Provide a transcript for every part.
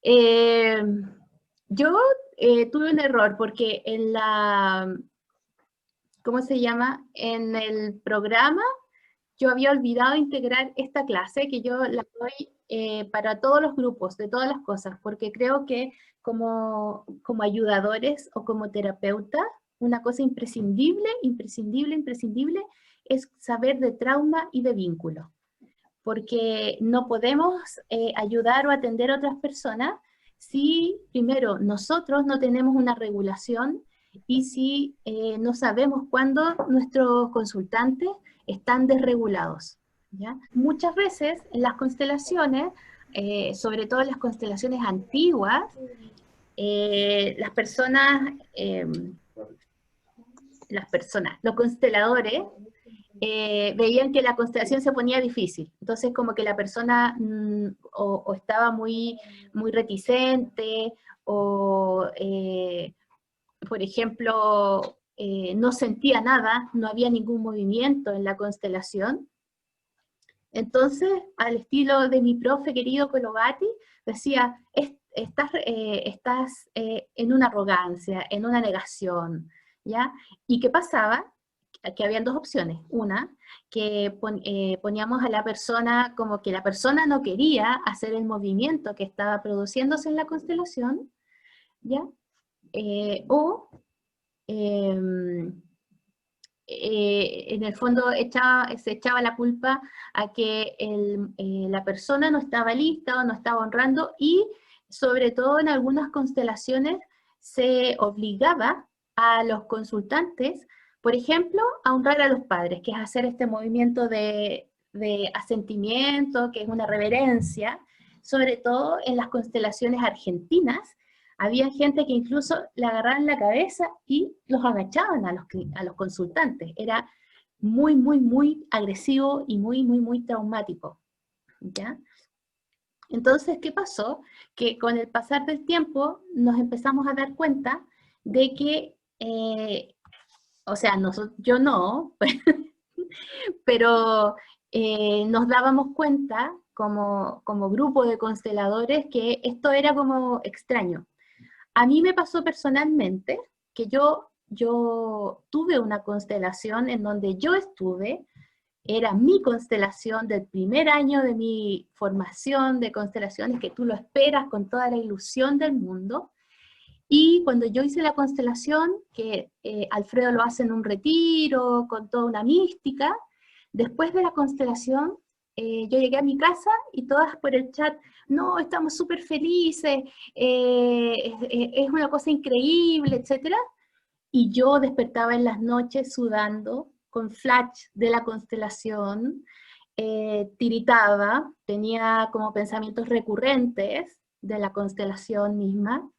Eh, yo tuve un error porque en la, ¿cómo se llama? En el programa yo había olvidado integrar esta clase que yo la doy para todos los grupos, de todas las cosas, porque creo que como ayudadores o como terapeuta, una cosa imprescindible, imprescindible, imprescindible, es saber de trauma y de vínculo, porque no podemos ayudar o atender a otras personas si primero nosotros no tenemos una regulación y si no sabemos cuándo nuestros consultantes están desregulados, ¿ya? Muchas veces en las constelaciones, sobre todo en las constelaciones antiguas, las personas, los consteladores, veían que la constelación se ponía difícil. Entonces como que la persona o estaba muy, muy reticente, o por ejemplo, no sentía nada, no había ningún movimiento en la constelación. Entonces, al estilo de mi profe querido Colobati, decía, estás en una arrogancia, en una negación, ¿ya? ¿Y qué pasaba? Que habían dos opciones. Una, que poníamos a la persona como que la persona no quería hacer el movimiento que estaba produciéndose en la constelación, ¿ya? O en el fondo se echaba la culpa a que la persona no estaba lista o no estaba honrando, y sobre todo en algunas constelaciones se obligaba a los consultantes, por ejemplo, a honrar a los padres, que es hacer este movimiento de asentimiento, que es una reverencia, sobre todo en las constelaciones argentinas. Había gente que incluso le agarraban la cabeza y los agachaban a los consultantes. Era muy, muy, muy agresivo y muy, muy, muy traumático, ¿ya? Entonces, ¿qué pasó? Que con el pasar del tiempo nos empezamos a dar cuenta de que, o sea, yo no, pero nos dábamos cuenta como grupo de consteladores que esto era como extraño. A mí me pasó personalmente que yo tuve una constelación en donde yo estuve, era mi constelación del primer año de mi formación de constelaciones, que tú lo esperas con toda la ilusión del mundo, y cuando yo hice la constelación, que Alfredo lo hace en un retiro, con toda una mística, después de la constelación, yo llegué a mi casa y todas por el chat, no, estamos súper felices, es una cosa increíble, etc. Y yo despertaba en las noches sudando, con flash de la constelación, tiritaba, tenía como pensamientos recurrentes de la constelación misma,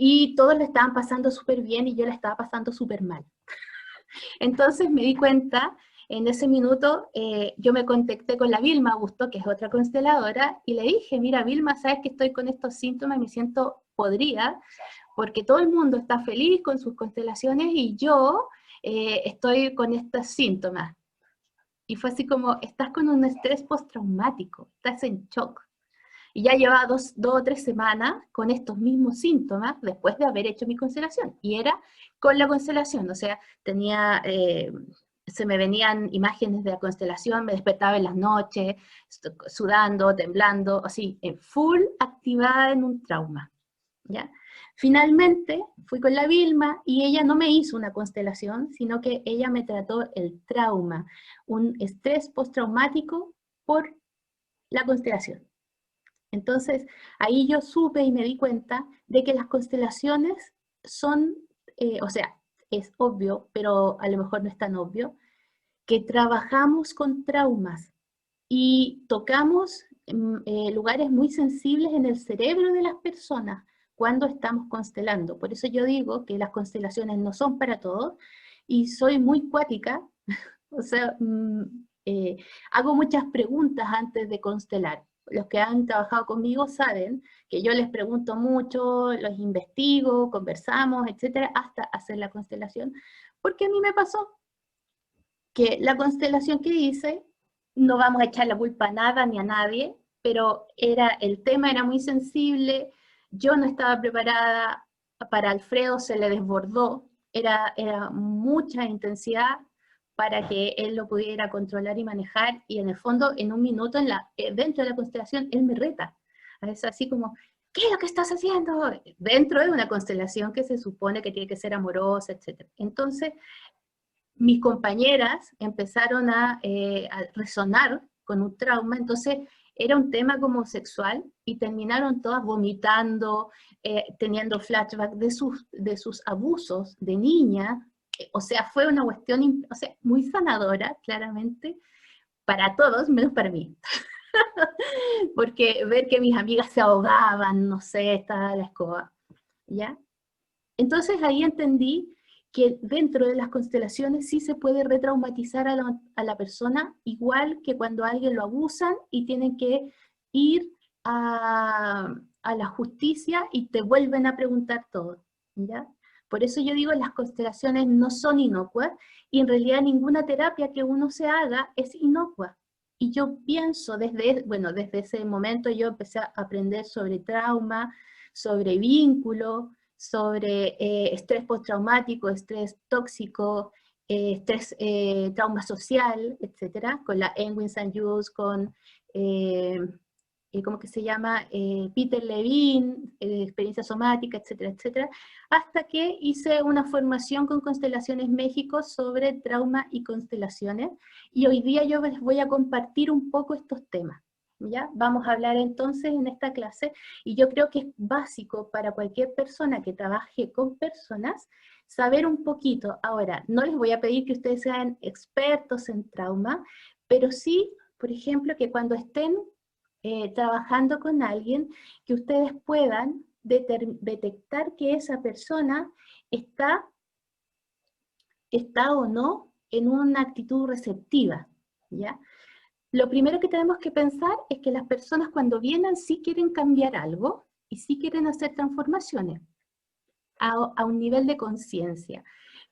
y todos le estaban pasando súper bien y yo le estaba pasando súper mal. Entonces me di cuenta, en ese minuto yo me contacté con la Vilma Augusto, que es otra consteladora, y le dije, mira Vilma, sabes que estoy con estos síntomas y me siento podrida, porque todo el mundo está feliz con sus constelaciones y yo estoy con estos síntomas. Y fue así como, estás con un estrés postraumático, estás en shock. Y ya llevaba dos o tres semanas con estos mismos síntomas después de haber hecho mi constelación. Y era con la constelación, o sea, se me venían imágenes de la constelación, me despertaba en las noches, sudando, temblando, así, full activada en un trauma, ¿ya? Finalmente fui con la Vilma y ella no me hizo una constelación, sino que ella me trató el trauma, un estrés postraumático por la constelación. Entonces, ahí yo supe y me di cuenta de que las constelaciones son, o sea, es obvio, pero a lo mejor no es tan obvio, que trabajamos con traumas y tocamos lugares muy sensibles en el cerebro de las personas cuando estamos constelando. Por eso yo digo que las constelaciones no son para todos, y soy muy cuática, o sea, hago muchas preguntas antes de constelar. Los que han trabajado conmigo saben que yo les pregunto mucho, los investigo, conversamos, etcétera, hasta hacer la constelación, porque a mí me pasó que la constelación que hice, no vamos a echar la culpa a nada ni a nadie, pero el tema era muy sensible, Yo no estaba preparada, para Alfredo se le desbordó, era mucha intensidad para que él lo pudiera controlar y manejar, y en el fondo, en un minuto, dentro de la constelación, él me reta. Es así como, ¿qué es lo que estás haciendo? Dentro de una constelación que se supone que tiene que ser amorosa, etc. Entonces, mis compañeras empezaron a resonar con un trauma, entonces era un tema como sexual, y terminaron todas vomitando, teniendo flashbacks de sus abusos de niña. O sea, fue una cuestión, o sea, muy sanadora, claramente, para todos, menos para mí. Porque ver que mis amigas se ahogaban, no sé, estaba la escoba, ¿ya? Entonces ahí entendí que dentro de las constelaciones sí se puede retraumatizar a la persona, igual que cuando a alguien lo abusan y tienen que ir a la justicia y te vuelven a preguntar todo, ¿ya? Por eso yo digo, las constelaciones no son inocuas, y en realidad ninguna terapia que uno se haga es inocua. Y yo pienso, desde ese momento yo empecé a aprender sobre trauma, sobre vínculo, sobre estrés postraumático, estrés tóxico, trauma social, etcétera, con la Engwin St. Jules, con, ¿cómo que se llama? Peter Levine, experiencia somática, etcétera, etcétera, hasta que hice una formación con Constelaciones México sobre trauma y constelaciones, y hoy día yo les voy a compartir un poco estos temas. ¿Ya? Vamos a hablar entonces en esta clase, y yo creo que es básico para cualquier persona que trabaje con personas saber un poquito. Ahora, no les voy a pedir que ustedes sean expertos en trauma, pero sí, por ejemplo, que cuando estén trabajando con alguien, que ustedes puedan detectar que esa persona está o no en una actitud receptiva, ¿ya? Lo primero que tenemos que pensar es que las personas cuando vienen sí quieren cambiar algo y sí quieren hacer transformaciones a un nivel de conciencia,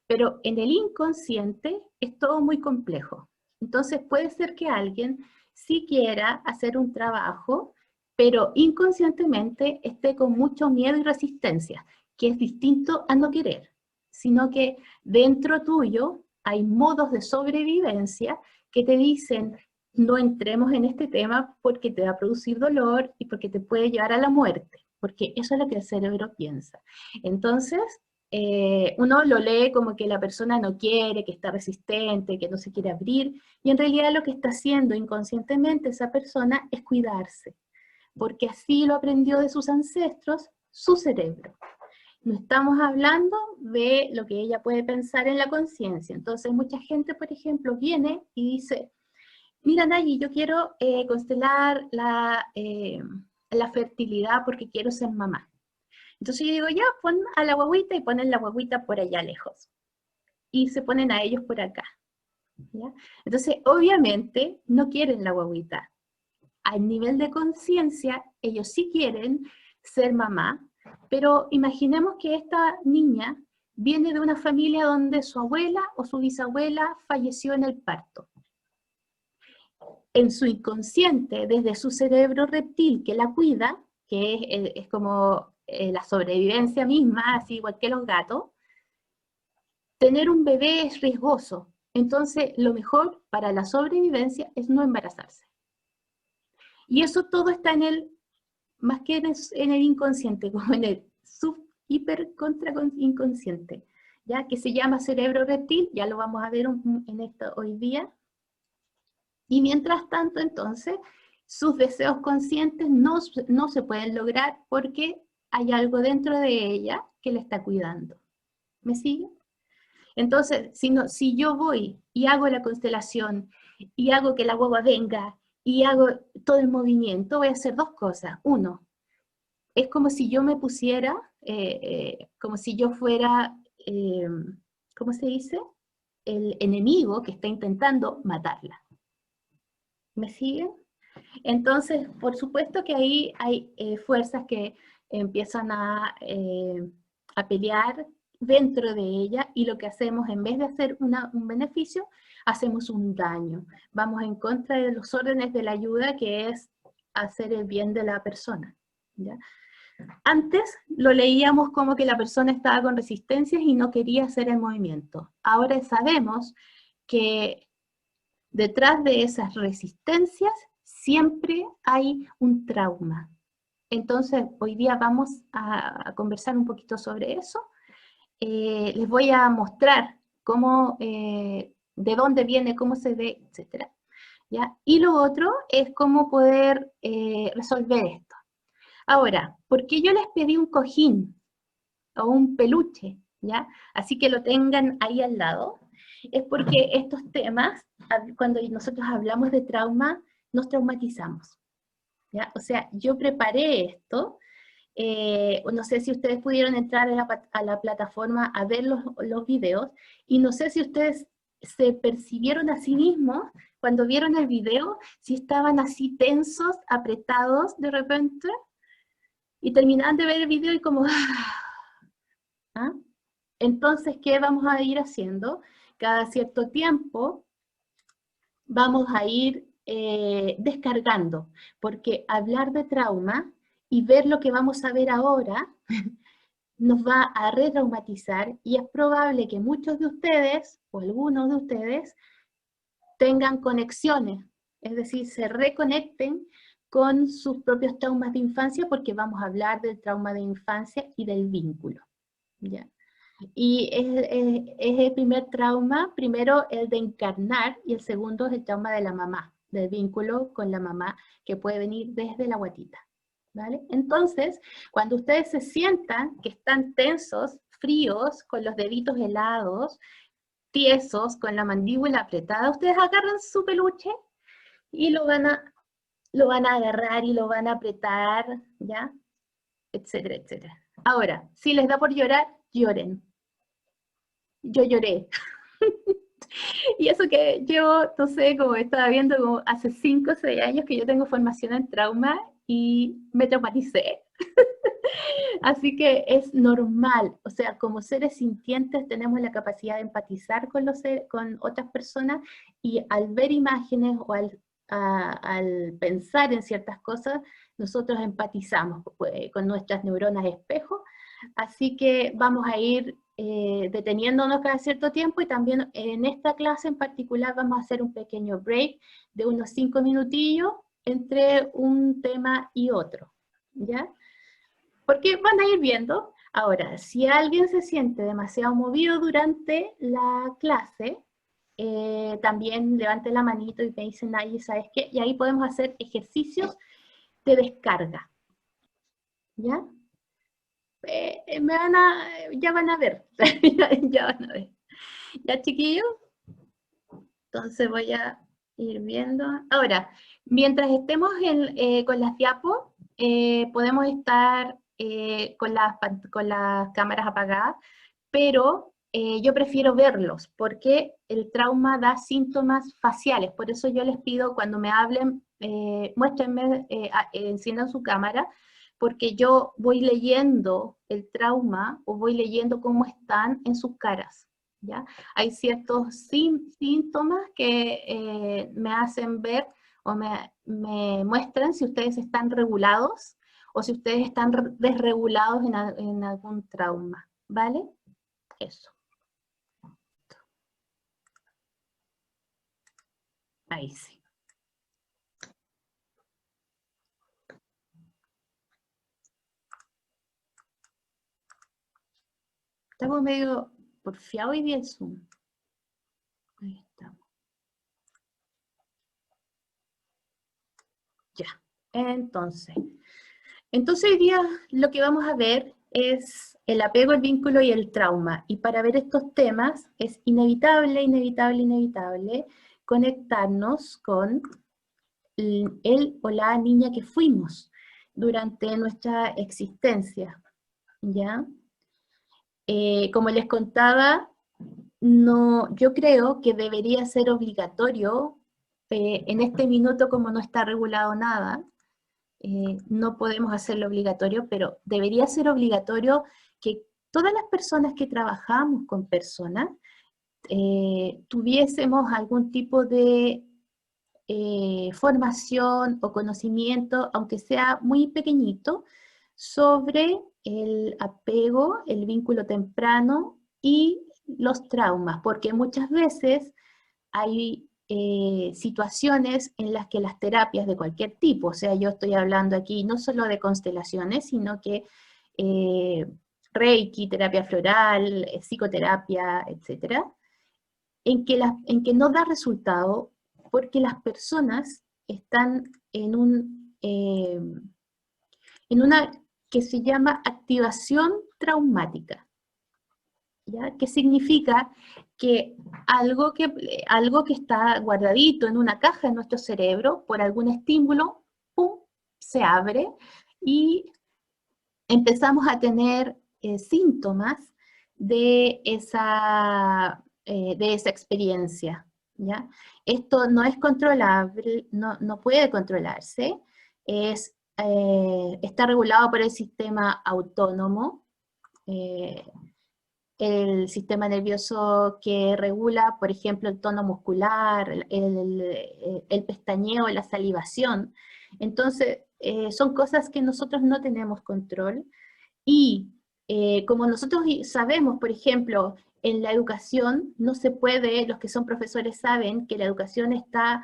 pero en el inconsciente es todo muy complejo. Entonces puede ser que alguien sí quiera hacer un trabajo, pero inconscientemente esté con mucho miedo y resistencia, que es distinto a no querer, sino que dentro tuyo hay modos de sobrevivencia que te dicen, no entremos en este tema porque te va a producir dolor y porque te puede llevar a la muerte, porque eso es lo que el cerebro piensa. Entonces, uno lo lee como que la persona no quiere, que está resistente, que no se quiere abrir, y en realidad lo que está haciendo inconscientemente esa persona es cuidarse, porque así lo aprendió de sus ancestros, su cerebro. No estamos hablando de lo que ella puede pensar en la conciencia. Entonces mucha gente, por ejemplo, viene y dice, mira Nayi, yo quiero constelar la fertilidad porque quiero ser mamá. Entonces yo digo, ya, pon a la guagüita, y ponen la guagüita por allá lejos. Y se ponen a ellos por acá, ¿ya? Entonces, obviamente, no quieren la guagüita. A nivel de conciencia, ellos sí quieren ser mamá, pero imaginemos que esta niña viene de una familia donde su abuela o su bisabuela falleció en el parto. En su inconsciente, desde su cerebro reptil que la cuida, que es como la sobrevivencia misma, así igual que los gatos, tener un bebé es riesgoso. Entonces, lo mejor para la sobrevivencia es no embarazarse. Y eso todo está más que en el inconsciente, como en el hiper contra inconsciente, ¿ya? Que se llama cerebro reptil, ya lo vamos a ver en esto hoy día. Y mientras tanto, entonces, sus deseos conscientes no se pueden lograr porque hay algo dentro de ella que le está cuidando. ¿Me sigue? Entonces, si yo voy y hago la constelación y hago que la guagua venga y hago todo el movimiento, voy a hacer dos cosas. Uno, es como si yo me pusiera, como si yo fuera, ¿cómo se dice? El enemigo que está intentando matarla. ¿Me siguen? Entonces, por supuesto que ahí hay fuerzas que empiezan a pelear dentro de ella, y lo que hacemos, en vez de hacer un beneficio, hacemos un daño. Vamos en contra de los órdenes de la ayuda, que es hacer el bien de la persona, ¿ya? Antes lo leíamos como que la persona estaba con resistencias y no quería hacer el movimiento. Ahora sabemos que detrás de esas resistencias siempre hay un trauma. Entonces, hoy día vamos a conversar un poquito sobre eso. Les voy a mostrar cómo, de dónde viene, cómo se ve, etc. ¿Ya? Y lo otro es cómo poder resolver esto. Ahora, ¿por qué yo les pedí un cojín o un peluche? ¿Ya? Así que lo tengan ahí al lado. Es porque estos temas, cuando nosotros hablamos de trauma, nos traumatizamos. ¿Ya? O sea, yo preparé esto. No sé si ustedes pudieron entrar a la plataforma a ver los videos, y no sé si ustedes se percibieron a sí mismos cuando vieron el video, si estaban así tensos, apretados de repente, y terminaban de ver el video y como... ¿ah? Entonces, ¿qué vamos a ir haciendo? Cada cierto tiempo vamos a ir descargando, porque hablar de trauma y ver lo que vamos a ver ahora nos va a retraumatizar, y es probable que muchos de ustedes, o algunos de ustedes, tengan conexiones, es decir, se reconecten con sus propios traumas de infancia, porque vamos a hablar del trauma de infancia y del vínculo, ¿ya? Y es el primer trauma, primero el de encarnar, y el segundo es el trauma de la mamá, del vínculo con la mamá, que puede venir desde la guatita, ¿vale? Entonces, cuando ustedes se sientan que están tensos, fríos, con los deditos helados, tiesos, con la mandíbula apretada, ustedes agarran su peluche y lo van a agarrar y lo van a apretar, ¿ya? Etcétera, etcétera. Ahora, si les da por llorar, lloren. Yo lloré. Y eso que yo, no sé, como estaba viendo, como hace 5 o 6 años que yo tengo formación en trauma y me traumaticé. Así que es normal, o sea, como seres sintientes tenemos la capacidad de empatizar con otras personas, y al ver imágenes o al pensar en ciertas cosas, nosotros empatizamos pues, con nuestras neuronas espejo. Así que vamos a ir deteniéndonos cada cierto tiempo, y también en esta clase en particular vamos a hacer un pequeño break de unos 5 minutillos entre un tema y otro, ¿ya? Porque van a ir viendo. Ahora, si alguien se siente demasiado movido durante la clase, también levante la manito y me dicen, ahí, ¿sabes qué? Y ahí podemos hacer ejercicios de descarga, ¿ya? Ya van a ver, ya van a ver. ¿Ya, chiquillos? Entonces voy a ir viendo. Ahora, mientras estemos con las diapos, podemos estar con las cámaras apagadas, pero yo prefiero verlos, porque el trauma da síntomas faciales. Por eso yo les pido, cuando me hablen, muéstrenme, enciendan su cámara, porque yo voy leyendo el trauma o voy leyendo cómo están en sus caras, ¿ya? Hay ciertos síntomas que me hacen ver o me muestran si ustedes están regulados o si ustedes están desregulados en algún trauma, ¿vale? Eso. Ahí sí. Estamos medio porfiados hoy día el Zoom. Ahí estamos. Ya. Entonces hoy día lo que vamos a ver es el apego, el vínculo y el trauma. Y para ver estos temas es inevitable, inevitable, inevitable conectarnos con él o la niña que fuimos durante nuestra existencia, ¿ya? Como les contaba, no, yo creo que debería ser obligatorio, en este minuto como no está regulado nada, no podemos hacerlo obligatorio, pero debería ser obligatorio que todas las personas que trabajamos con personas tuviésemos algún tipo de formación o conocimiento, aunque sea muy pequeñito, sobre el apego, el vínculo temprano y los traumas, porque muchas veces hay situaciones en las que las terapias de cualquier tipo, o sea, yo estoy hablando aquí no solo de constelaciones, sino que Reiki, terapia floral, psicoterapia, etcétera, en que no da resultado porque las personas están en una que se llama activación traumática, ¿ya? Que significa que algo que está guardadito en una caja en nuestro cerebro, por algún estímulo, ¡pum!, se abre y empezamos a tener síntomas de esa experiencia, ¿ya? Esto no es controlable, no puede controlarse, está regulado por el sistema autónomo, el sistema nervioso que regula, por ejemplo, el tono muscular, el pestañeo, la salivación. Entonces, son cosas que nosotros no tenemos control, y como nosotros sabemos, por ejemplo, en la educación no se puede, los que son profesores saben que la educación está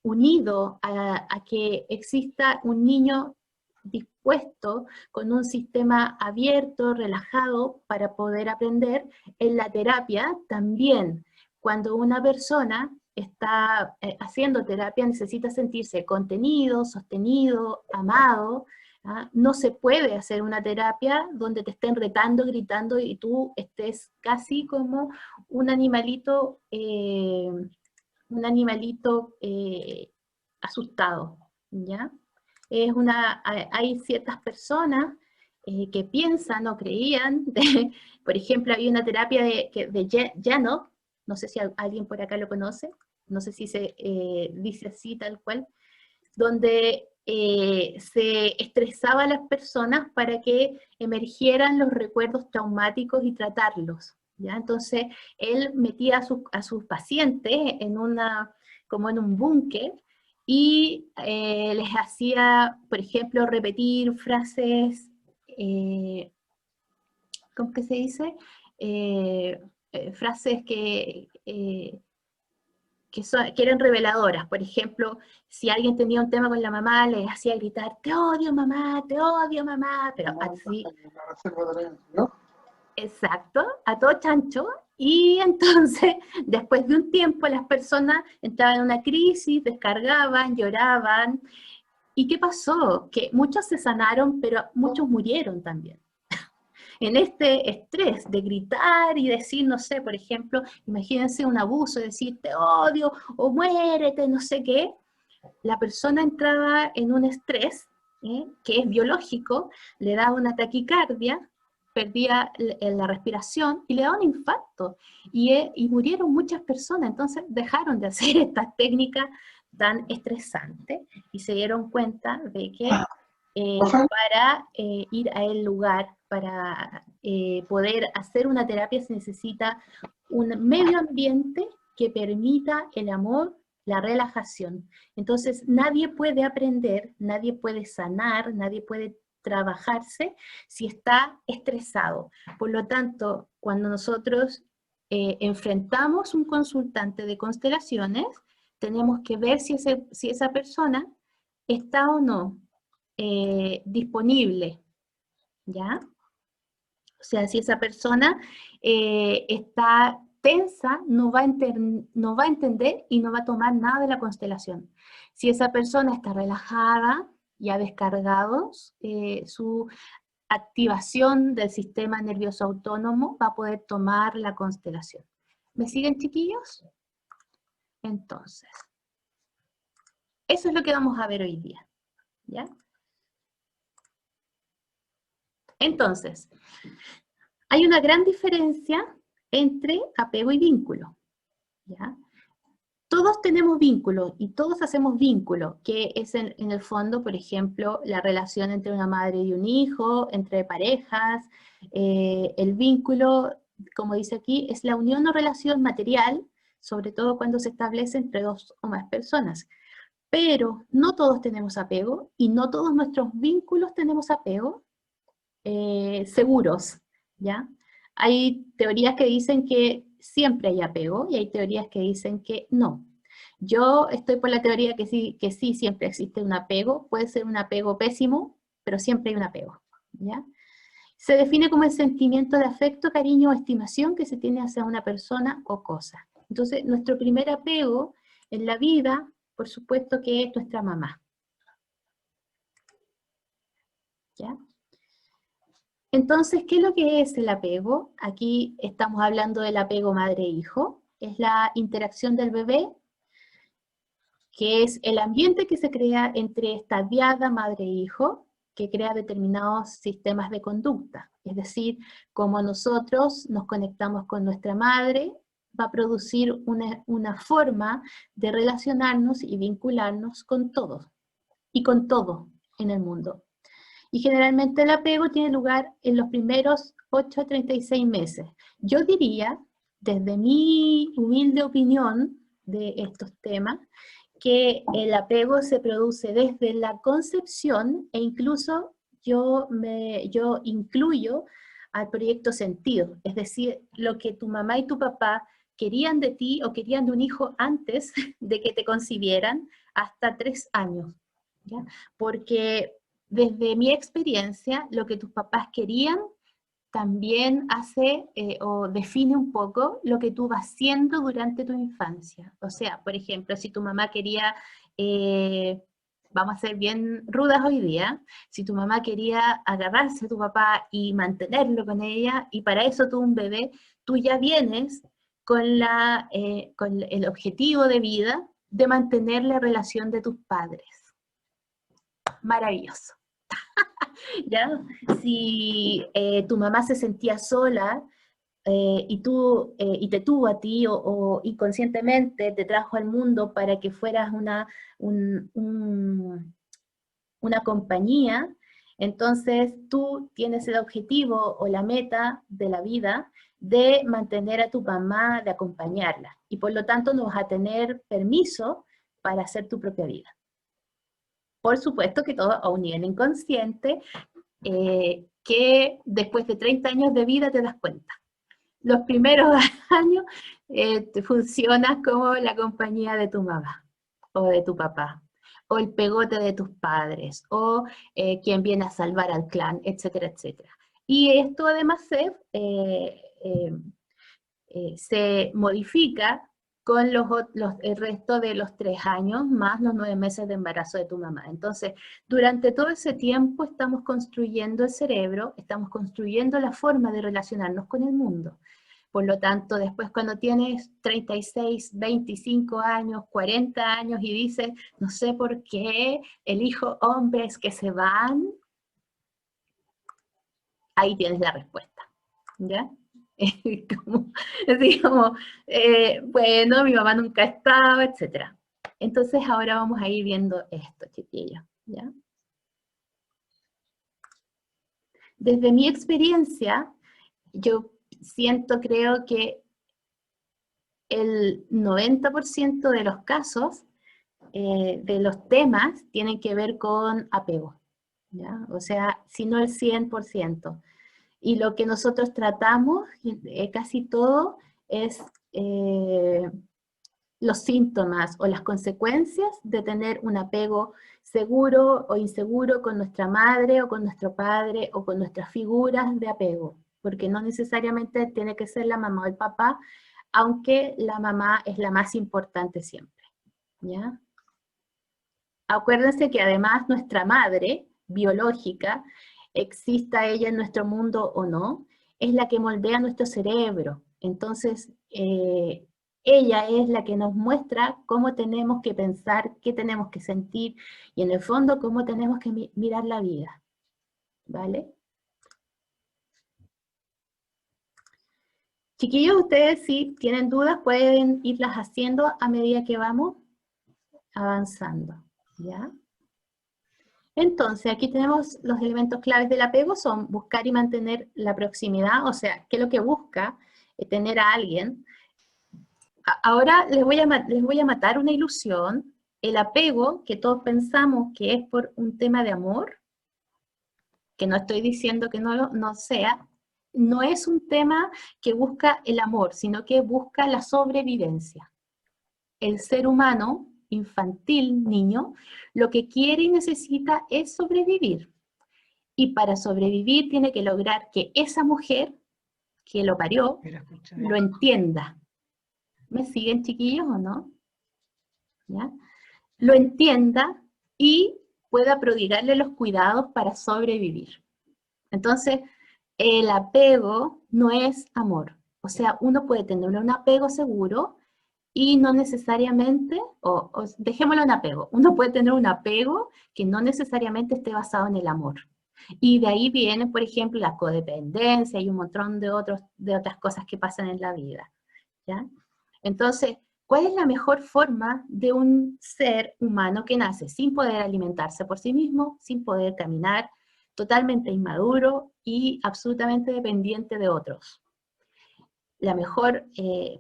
unido a que exista un niño dispuesto, con un sistema abierto, relajado, para poder aprender. En la terapia también, cuando una persona está haciendo terapia, necesita sentirse contenido, sostenido, amado. ¿Ah? No se puede hacer una terapia donde te estén retando, gritando, y tú estés casi como un animalito, asustado, ¿ya? Hay ciertas personas que piensan o creían, por ejemplo, hay una terapia de Janov, no sé si alguien por acá lo conoce, no sé si se dice así tal cual, donde se estresaba a las personas para que emergieran los recuerdos traumáticos y tratarlos, ¿ya? Entonces, él metía a sus pacientes como en un búnker, y les hacía, por ejemplo, repetir frases, ¿cómo que se dice? Frases que eran reveladoras. Por ejemplo, si alguien tenía un tema con la mamá, le hacía gritar, te odio mamá, pero así, ¿no? exacto, a todo chancho. Y entonces, después de un tiempo, las personas entraban en una crisis, descargaban, lloraban. ¿Y qué pasó? Que muchos se sanaron, pero muchos murieron también. En este estrés de gritar y decir, no sé, por ejemplo, imagínense un abuso, decir te odio o muérete, no sé qué, la persona entraba en un estrés que es biológico, le daba una taquicardia, perdía la respiración y le daba un infarto, y murieron muchas personas. Entonces dejaron de hacer estas técnicas tan estresantes y se dieron cuenta de que para ir a el lugar, para poder hacer una terapia, se necesita un medio ambiente que permita el amor, la relajación. Entonces nadie puede aprender, nadie puede sanar, nadie puede trabajarse si está estresado. Por lo tanto, cuando nosotros enfrentamos un consultante de constelaciones, tenemos que ver si esa persona está o no disponible, ¿ya? O sea, si esa persona está tensa, no va a entender y no va a tomar nada de la constelación. Si esa persona está relajada y ha descargado su activación del sistema nervioso autónomo, va a poder tomar la constelación. ¿Me siguen, chiquillos? Entonces, eso es lo que vamos a ver hoy día, ¿ya? Entonces, hay una gran diferencia entre apego y vínculo, ¿ya? Todos tenemos vínculo y todos hacemos vínculo, que es en el fondo, por ejemplo, la relación entre una madre y un hijo, entre parejas. El vínculo, como dice aquí, es la unión o relación material, sobre todo cuando se establece entre dos o más personas. Pero no todos tenemos apego y no todos nuestros vínculos tenemos apego, seguros, ¿ya? Hay teorías que dicen que siempre hay apego y hay teorías que dicen que no. Yo estoy por la teoría que sí siempre existe un apego, puede ser un apego pésimo, pero siempre hay un apego, ¿ya? Se define como el sentimiento de afecto, cariño o estimación que se tiene hacia una persona o cosa. Entonces, nuestro primer apego en la vida, por supuesto que es nuestra mamá, ¿ya? Entonces, ¿qué es lo que es el apego? Aquí estamos hablando del apego madre-hijo. Es la interacción del bebé, que es el ambiente que se crea entre esta diada madre-hijo, que crea determinados sistemas de conducta. Es decir, como nosotros nos conectamos con nuestra madre, va a producir una forma de relacionarnos y vincularnos con todos, y con todo en el mundo. Y generalmente el apego tiene lugar en los primeros 8 a 36 meses. Yo diría, desde mi humilde opinión de estos temas, que el apego se produce desde la concepción e incluso yo incluyo al proyecto sentido, es decir, lo que tu mamá y tu papá querían de ti o querían de un hijo antes de que te concibieran hasta 3 años, ¿ya? Porque desde mi experiencia, lo que tus papás querían también hace o define un poco lo que tú vas siendo durante tu infancia. O sea, por ejemplo, si tu mamá quería, vamos a ser bien rudas hoy día, si tu mamá quería agarrarse a tu papá y mantenerlo con ella, y para eso tú un bebé, tú ya vienes con el objetivo de vida de mantener la relación de tus padres. Maravilloso. ¿Ya? Si tu mamá se sentía sola y te tuvo a ti o inconscientemente te trajo al mundo para que fueras una compañía, entonces tú tienes el objetivo o la meta de la vida de mantener a tu mamá, de acompañarla. Y por lo tanto no vas a tener permiso para hacer tu propia vida. Por supuesto que todo a un nivel inconsciente, que después de 30 años de vida te das cuenta. Los primeros años te funcionas como la compañía de tu mamá o de tu papá, o el pegote de tus padres, o quien viene a salvar al clan, etcétera, etcétera. Y esto además se modifica con el resto de los 3 años más los 9 meses de embarazo de tu mamá. Entonces, durante todo ese tiempo estamos construyendo el cerebro, estamos construyendo la forma de relacionarnos con el mundo. Por lo tanto, después cuando tienes 36, 25 años, 40 años y dices, no sé por qué elijo hombres que se van, ahí tienes la respuesta, ¿ya? como, así como, bueno, mi mamá nunca estaba, etc. Entonces ahora vamos a ir viendo esto, chiquillos, ¿ya? Desde mi experiencia, yo creo que el 90% de los casos, de los temas, tienen que ver con apego, ¿ya? O sea, si no el 100%. Y lo que nosotros tratamos, casi todo, es los síntomas o las consecuencias de tener un apego seguro o inseguro con nuestra madre o con nuestro padre o con nuestras figuras de apego, porque no necesariamente tiene que ser la mamá o el papá, aunque la mamá es la más importante siempre, ¿ya? Acuérdense que además nuestra madre biológica, exista ella en nuestro mundo o no, es la que moldea nuestro cerebro. Entonces, ella es la que nos muestra cómo tenemos que pensar, qué tenemos que sentir y en el fondo cómo tenemos que mirar la vida. ¿Vale? Chiquillos, ustedes si tienen dudas pueden irlas haciendo a medida que vamos avanzando. ¿Ya? Entonces, aquí tenemos los elementos claves del apego, son buscar y mantener la proximidad, o sea, ¿qué es lo que busca? Tener a alguien. Ahora les voy a matar una ilusión. El apego, que todos pensamos que es por un tema de amor, que no estoy diciendo que no sea, no es un tema que busca el amor, sino que busca la sobrevivencia. El ser humano, infantil, niño, lo que quiere y necesita es sobrevivir. Y para sobrevivir tiene que lograr que esa mujer que lo parió lo entienda. ¿Me siguen, chiquillos, o no? ¿Ya? Lo entienda y pueda prodigarle los cuidados para sobrevivir. Entonces, el apego no es amor. O sea, uno puede tener un apego seguro y no necesariamente, o dejémoslo en apego, uno puede tener un apego que no necesariamente esté basado en el amor. Y de ahí viene, por ejemplo, la codependencia y un montón de otras cosas que pasan en la vida. ¿Ya? Entonces, ¿cuál es la mejor forma de un ser humano que nace sin poder alimentarse por sí mismo, sin poder caminar, totalmente inmaduro y absolutamente dependiente de otros? La mejor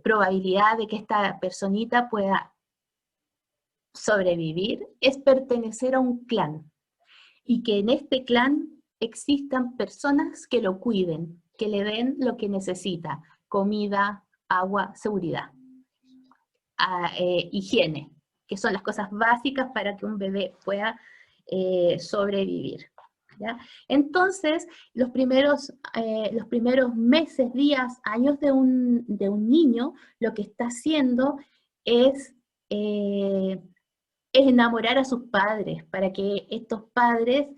probabilidad de que esta personita pueda sobrevivir es pertenecer a un clan y que en este clan existan personas que lo cuiden, que le den lo que necesita: comida, agua, seguridad, higiene, que son las cosas básicas para que un bebé pueda sobrevivir. ¿Ya? Entonces, los primeros meses, días, años de un niño, lo que está haciendo es enamorar a sus padres, para que estos padres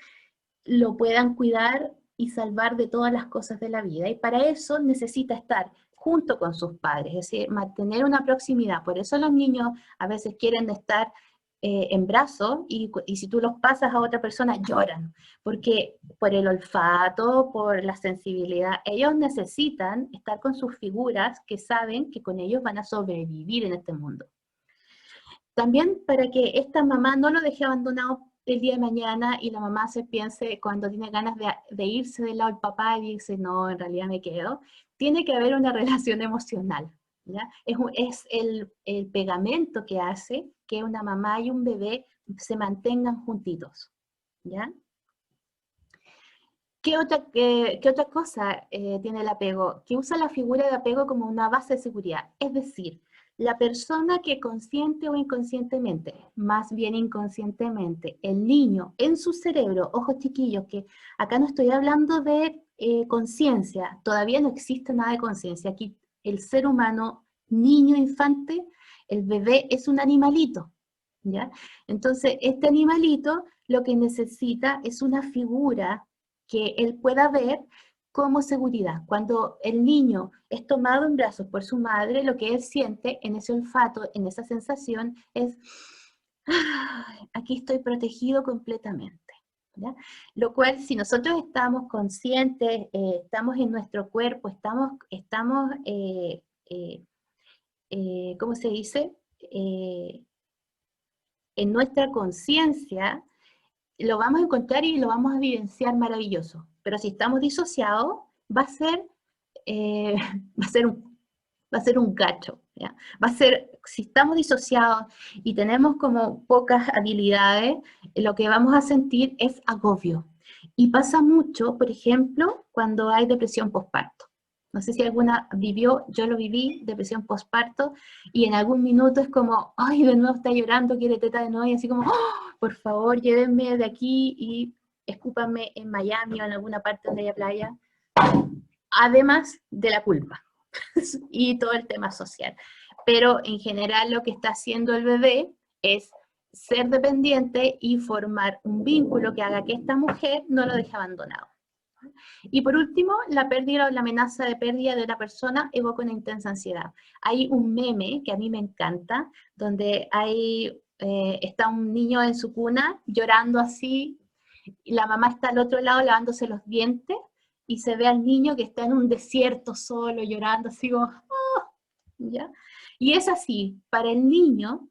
lo puedan cuidar y salvar de todas las cosas de la vida. Y para eso necesita estar junto con sus padres, es decir, mantener una proximidad. Por eso los niños a veces quieren estar en brazos y si tú los pasas a otra persona lloran, porque por el olfato, por la sensibilidad, ellos necesitan estar con sus figuras que saben que con ellos van a sobrevivir en este mundo. También para que esta mamá no lo deje abandonado el día de mañana y la mamá se piense cuando tiene ganas de irse del lado del papá y dice, no, en realidad me quedo, tiene que haber una relación emocional. ¿Ya? Es el pegamento que hace que una mamá y un bebé se mantengan juntitos. ¿Ya? ¿Qué otra cosa tiene el apego? Que usa la figura de apego como una base de seguridad. Es decir, la persona que consciente o inconscientemente, más bien inconscientemente, el niño en su cerebro, ojos chiquillos, que acá no estoy hablando de conciencia, todavía no existe nada de conciencia. Aquí el ser humano, niño, infante, el bebé es un animalito. ¿Ya? Entonces, este animalito lo que necesita es una figura que él pueda ver como seguridad. Cuando el niño es tomado en brazos por su madre, lo que él siente en ese olfato, en esa sensación, es, aquí estoy protegido completamente. ¿Ya? Lo cual, si nosotros estamos conscientes, estamos en nuestro cuerpo, estamos ¿cómo se dice? En nuestra conciencia, lo vamos a encontrar y lo vamos a vivenciar maravilloso. Pero si estamos disociados, va a ser, eh, va a ser va a ser un gacho. ¿Ya? Va a ser, si estamos disociados y tenemos como pocas habilidades, lo que vamos a sentir es agobio. Y pasa mucho, por ejemplo, cuando hay depresión postparto. No sé si alguna vivió, yo lo viví, depresión postparto, y en algún minuto es como, ay, de nuevo está llorando, quiere teta de nuevo, y así como, oh, por favor, llévenme de aquí y escúpanme en Miami o en alguna parte donde haya playa. Además de la culpa y todo el tema social. Pero en general lo que está haciendo el bebé es ser dependiente y formar un vínculo que haga que esta mujer no lo deje abandonado. Y por último, la pérdida o la amenaza de pérdida de una persona evoca una intensa ansiedad. Hay un meme que a mí me encanta, donde está un niño en su cuna llorando así, y la mamá está al otro lado lavándose los dientes, y se ve al niño que está en un desierto solo, llorando así como, oh, ¿ya? Y es así, para el niño,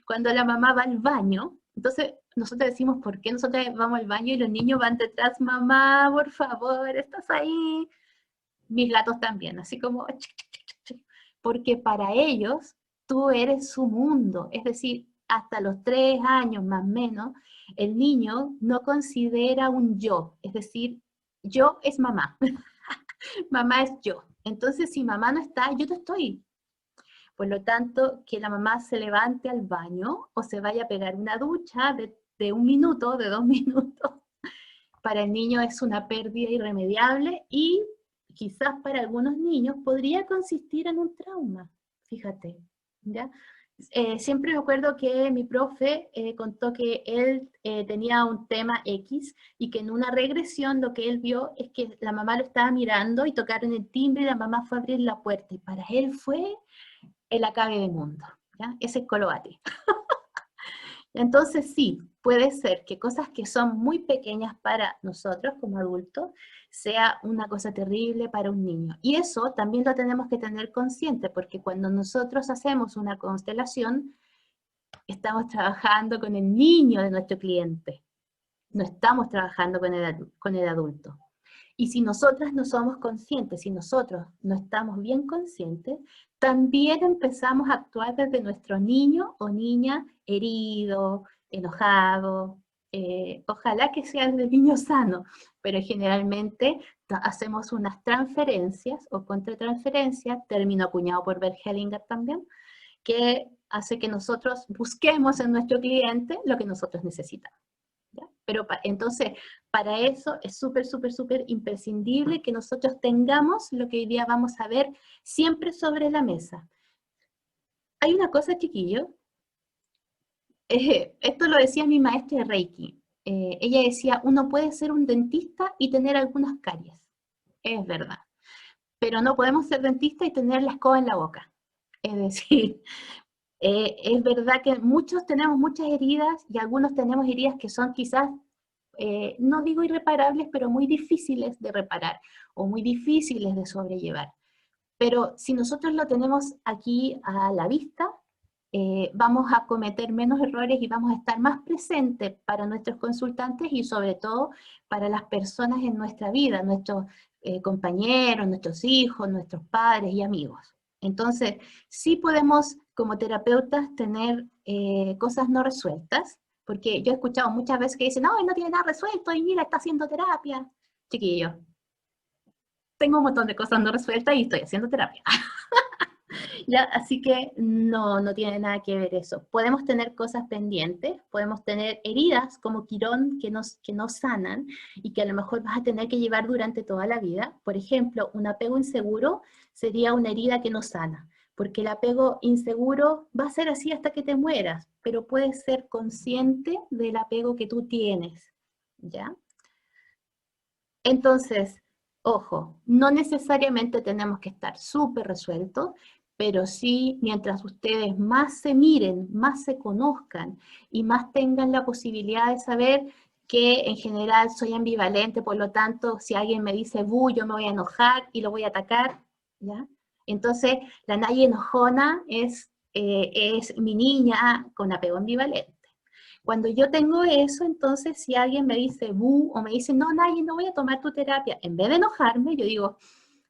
cuando la mamá va al baño, entonces nosotros decimos, ¿por qué nosotros vamos al baño y los niños van detrás? Mamá, por favor, estás ahí. Mis gatos también, así como, porque para ellos tú eres su mundo, es decir, hasta los 3 años más o menos, el niño no considera un yo, es decir, yo es mamá, mamá es yo. Entonces, si mamá no está, yo no estoy. Por lo tanto, que la mamá se levante al baño o se vaya a pegar una ducha de 1 minuto, de 2 minutos, para el niño es una pérdida irremediable y quizás para algunos niños podría consistir en un trauma, fíjate, ¿ya? Siempre me acuerdo que mi profe contó que él tenía un tema X y que en una regresión lo que él vio es que la mamá lo estaba mirando y tocaron el timbre y la mamá fue a abrir la puerta y para él fue el acabe del mundo, ¿ya? Ese es Colobati. Entonces sí, puede ser que cosas que son muy pequeñas para nosotros como adultos sea una cosa terrible para un niño. Y eso también lo tenemos que tener consciente, porque cuando nosotros hacemos una constelación, estamos trabajando con el niño de nuestro cliente, no estamos trabajando con el adulto. Y si nosotras no somos conscientes, si nosotros no estamos bien conscientes, también empezamos a actuar desde nuestro niño o niña herido, enojado, ojalá que sea desde niño sano, pero generalmente hacemos unas transferencias o contratransferencias, término acuñado por Bert Hellinger también, que hace que nosotros busquemos en nuestro cliente lo que nosotros necesitamos. ¿Ya? Pero entonces, para eso es súper, súper, súper imprescindible que nosotros tengamos lo que hoy día vamos a ver siempre sobre la mesa. Hay una cosa, chiquillo, esto lo decía mi maestra de Reiki. Ella decía, uno puede ser un dentista y tener algunas caries. Es verdad. Pero no podemos ser dentistas y tener la escoba en la boca. Es decir, es verdad que muchos tenemos muchas heridas y algunos tenemos heridas que son quizás no digo irreparables, pero muy difíciles de reparar o muy difíciles de sobrellevar. Pero si nosotros lo tenemos aquí a la vista, vamos a cometer menos errores y vamos a estar más presentes para nuestros consultantes y sobre todo para las personas en nuestra vida, nuestros compañeros, nuestros hijos, nuestros padres y amigos. Entonces, sí podemos como terapeutas tener cosas no resueltas, porque yo he escuchado muchas veces que dicen, no, él no tiene nada resuelto y mira, está haciendo terapia. Chiquillo, tengo un montón de cosas no resueltas y estoy haciendo terapia. ¿Ya? Así que no, no tiene nada que ver eso. Podemos tener cosas pendientes, podemos tener heridas como Quirón que no sanan y que a lo mejor vas a tener que llevar durante toda la vida. Por ejemplo, un apego inseguro sería una herida que no sana, porque el apego inseguro va a ser así hasta que te mueras, pero puedes ser consciente del apego que tú tienes, ¿ya? Entonces, ojo, no necesariamente tenemos que estar súper resueltos, pero sí, mientras ustedes más se miren, más se conozcan y más tengan la posibilidad de saber que en general soy ambivalente, por lo tanto, si alguien me dice bu, yo me voy a enojar y lo voy a atacar, ¿ya? Entonces, la Nayi enojona es mi niña con apego ambivalente. Cuando yo tengo eso, entonces si alguien me dice bu o me dice, no, Nayi, no voy a tomar tu terapia, en vez de enojarme, yo digo,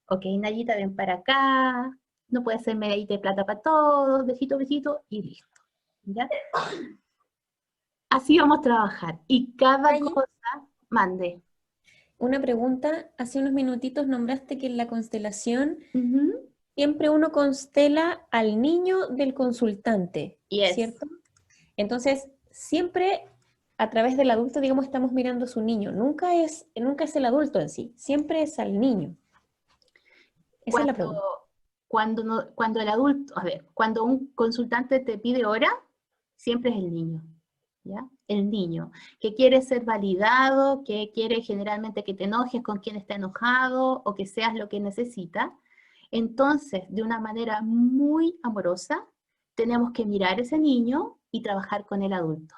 ok, Nayita, ven para acá, no puede ser medallita de plata para todos, besito, besito, y listo. ¿Ya? Así vamos a trabajar. Y cada Nayi, cosa, mande. una pregunta. Hace unos minutitos nombraste que en la constelación Ujú. siempre uno constela al niño del consultante, Yes. ¿cierto? Entonces, siempre a través del adulto, digamos, estamos mirando a su niño. Nunca es el adulto en sí, siempre es al niño. Esa es la Cuando, pregunta. cuando el adulto, a ver, cuando un consultante te pide hora, siempre es el niño. ¿Ya? El niño, que quiere ser validado, que quiere generalmente que te enojes con quien está enojado o que seas lo que necesita. Entonces, de una manera muy amorosa, tenemos que mirar a ese niño y trabajar con el adulto.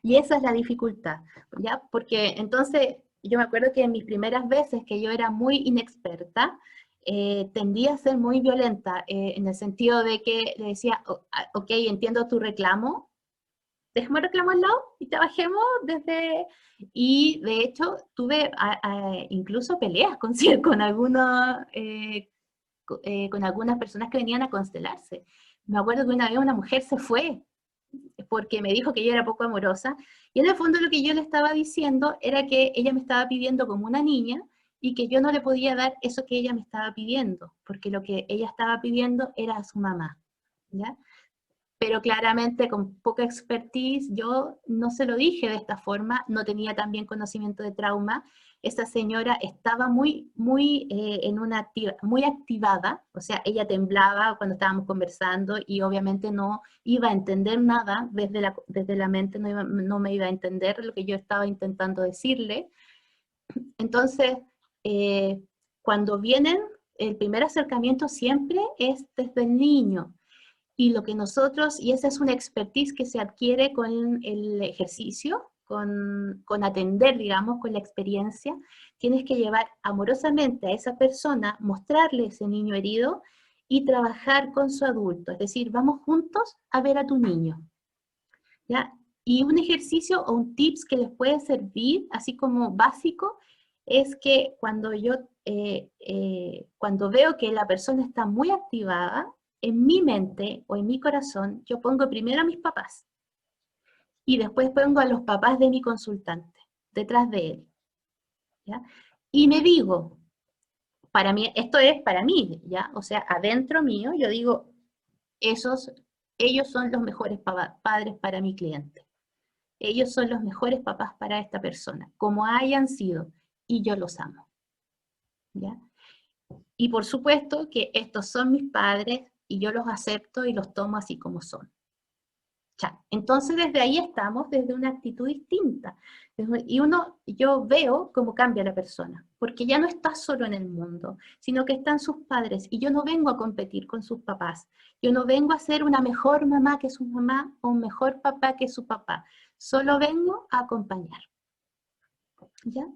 Y esa es la dificultad, ¿ya? Porque entonces, yo me acuerdo que en mis primeras veces que yo era muy inexperta, tendía a ser muy violenta, en el sentido de que le decía, ok, entiendo tu reclamo, déjame reclamo al lado y trabajemos desde... Y de hecho tuve incluso peleas con, con, algunos, con algunas personas que venían a constelarse. Me acuerdo que una vez una mujer se fue porque me dijo que yo era poco amorosa, y en el fondo lo que yo le estaba diciendo era que ella me estaba pidiendo como una niña, y que yo no le podía dar eso que ella me estaba pidiendo, porque lo que ella estaba pidiendo era a su mamá, ¿ya? Pero claramente con poca expertise yo no se lo dije de esta forma, no tenía también conocimiento de trauma. Esa señora estaba muy muy activada, o sea, ella temblaba cuando estábamos conversando y obviamente no iba a entender nada desde la mente, no me iba a entender lo que yo estaba intentando decirle. Entonces, cuando vienen, el primer acercamiento siempre es desde el niño. Y lo que nosotros, y esa es una expertise que se adquiere con el ejercicio, con atender, digamos, con la experiencia, tienes que llevar amorosamente a esa persona, mostrarle ese niño herido y trabajar con su adulto. Es decir, vamos juntos a ver a tu niño, ¿ya? Y un ejercicio o un tips que les puede servir, así como básico, es que cuando veo que la persona está muy activada, en mi mente o en mi corazón, yo pongo primero a mis papás y después pongo a los papás de mi consultante, detrás de él, ¿ya? Y me digo, para mí, esto es para mí, ¿ya? O sea, adentro mío, yo digo, ellos son los mejores padres para mi cliente. Ellos son los mejores papás para esta persona, como hayan sido, y yo los amo, ¿ya? Y por supuesto que estos son mis padres y yo los acepto y los tomo así como son. Ya. Entonces desde ahí estamos, desde una actitud distinta. Y yo veo cómo cambia la persona, porque ya no está solo en el mundo, sino que están sus padres, y yo no vengo a competir con sus papás, yo no vengo a ser una mejor mamá que su mamá, o un mejor papá que su papá, solo vengo a acompañar. ¿Ya?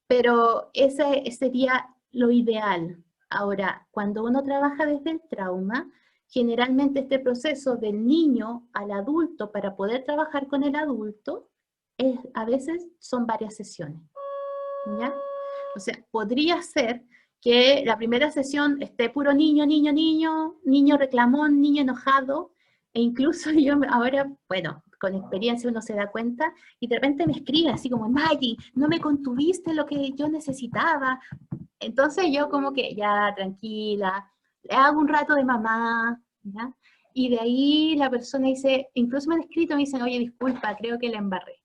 Pero ese sería lo ideal. Ahora, cuando uno trabaja desde el trauma, generalmente este proceso del niño al adulto para poder trabajar con el adulto, a veces son varias sesiones, ¿ya? O sea, podría ser que la primera sesión esté puro niño, niño, niño, niño reclamón, niño enojado, e incluso yo ahora, bueno, con experiencia uno se da cuenta, y de repente me escribe así como, Maggie, no me contuviste lo que yo necesitaba. Entonces yo como que, ya, tranquila, le hago un rato de mamá, ¿ya? Y de ahí la persona dice, incluso me han escrito, me dicen, oye, disculpa, creo que la embarré.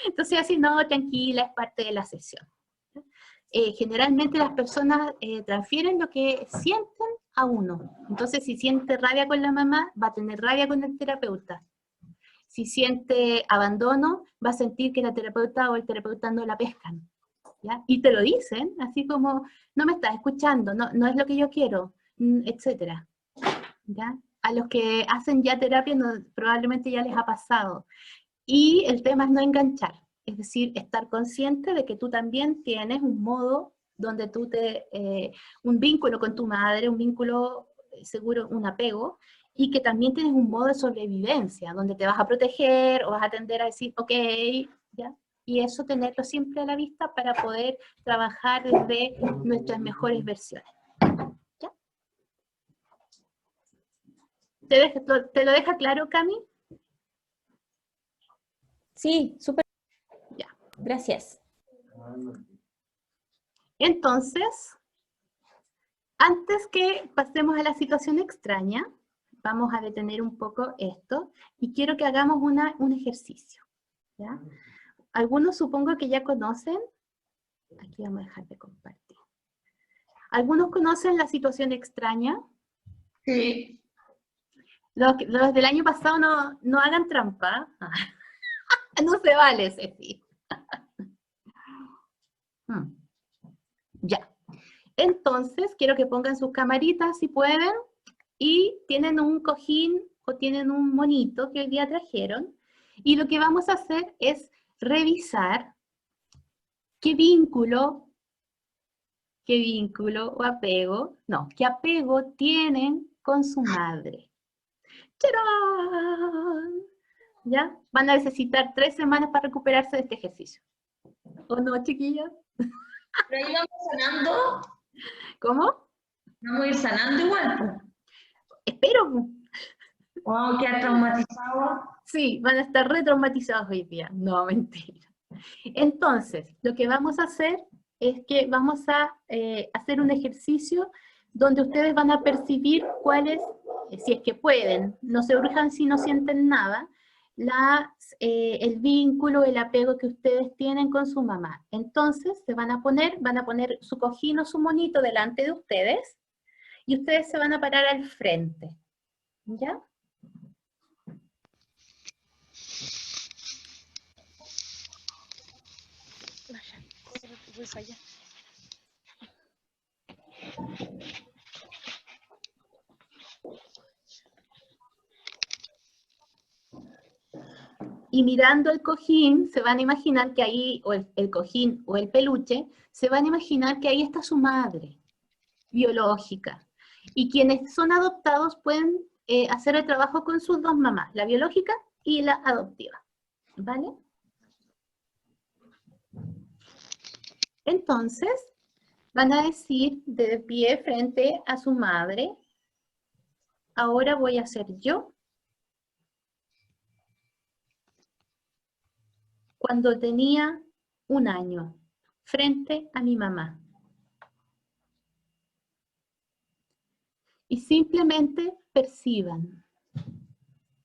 Entonces así, no, tranquila, es parte de la sesión. Generalmente las personas transfieren lo que sienten a uno. Entonces, si siente rabia con la mamá, va a tener rabia con el terapeuta. Si siente abandono, va a sentir que la terapeuta o el terapeuta no la pescan, ¿ya? Y te lo dicen, así como, no me estás escuchando, no es lo que yo quiero, etcétera, ¿ya? A los que hacen ya terapia probablemente ya les ha pasado. Y el tema es no enganchar, es decir, estar consciente de que tú también tienes un modo donde un vínculo con tu madre, un vínculo seguro, un apego, y que también tienes un modo de sobrevivencia, donde te vas a proteger o vas a tender a decir, ok, ¿ya? Y eso tenerlo siempre a la vista para poder trabajar desde nuestras mejores versiones. ¿Ya? ¿Te lo deja claro, Cami? Sí, súper. Ya. Gracias. Entonces, antes que pasemos a la situación extraña, vamos a detener un poco esto y quiero que hagamos un ejercicio, ¿ya? Algunos supongo que ya conocen, aquí vamos a dejar de compartir. ¿Algunos conocen la situación extraña? Sí. Los del año pasado no hagan trampa. No se vale, Ceci. Ya. Entonces, quiero que pongan sus camaritas si pueden, y tienen un cojín o tienen un monito que hoy día trajeron, y lo que vamos a hacer es revisar qué vínculo o apego, qué apego tienen con su madre. ¡Tarán! ¿Ya? Van a necesitar 3 semanas para recuperarse de este ejercicio. ¿O no, chiquillas? Pero ahí vamos sanando. ¿Cómo? Vamos a ir sanando igual. Espero. Vamos a quedar traumatizados. Sí, van a estar retraumatizados hoy día. No, mentira. Entonces, lo que vamos a hacer es que vamos a hacer un ejercicio donde ustedes van a percibir cuáles, si es que pueden, no se urjan si no sienten nada, el vínculo, el apego que ustedes tienen con su mamá. Entonces, van a poner su cojín o su monito delante de ustedes y ustedes se van a parar al frente. ¿Ya? Voy para allá. Y mirando el cojín, se van a imaginar que ahí, o el cojín o el peluche, se van a imaginar que ahí está su madre biológica. Y quienes son adoptados pueden hacer el trabajo con sus dos mamás, la biológica y la adoptiva. ¿Vale? Entonces, van a decir de pie frente a su madre, ahora voy a ser yo cuando tenía 1 año, frente a mi mamá. Y simplemente perciban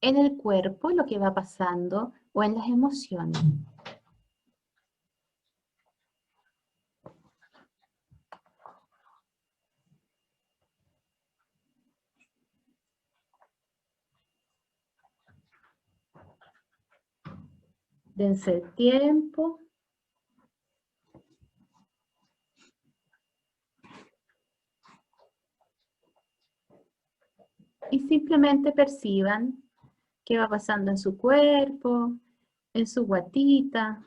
en el cuerpo lo que va pasando o en las emociones. Dense el tiempo. Y simplemente perciban qué va pasando en su cuerpo, en su guatita.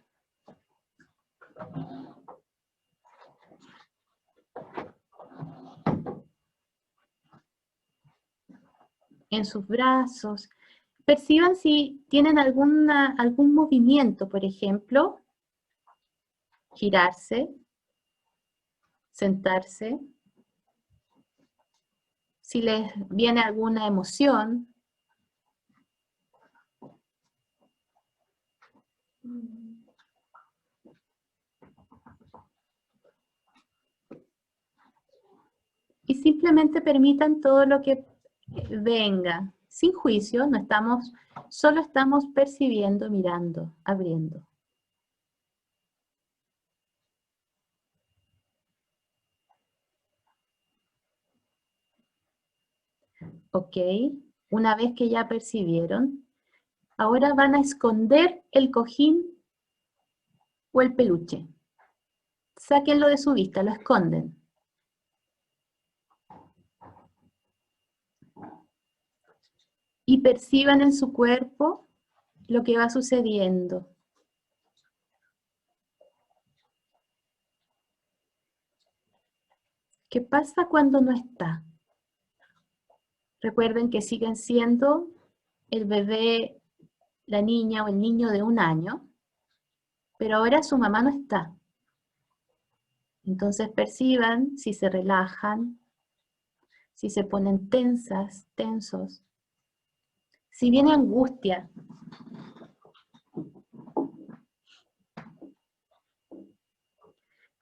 En sus brazos. Perciban si tienen algún movimiento, por ejemplo, girarse, sentarse, si les viene alguna emoción. Y simplemente permitan todo lo que venga, sin juicio, no estamos, solo estamos percibiendo, mirando, abriendo. Ok, una vez que ya percibieron, ahora van a esconder el cojín o el peluche. Sáquenlo de su vista, lo esconden. Y perciban en su cuerpo lo que va sucediendo. ¿Qué pasa cuando no está? Recuerden que siguen siendo el bebé, la niña o el niño de 1 año, pero ahora su mamá no está. Entonces perciban si se relajan, si se ponen tensas, tensos, si viene angustia.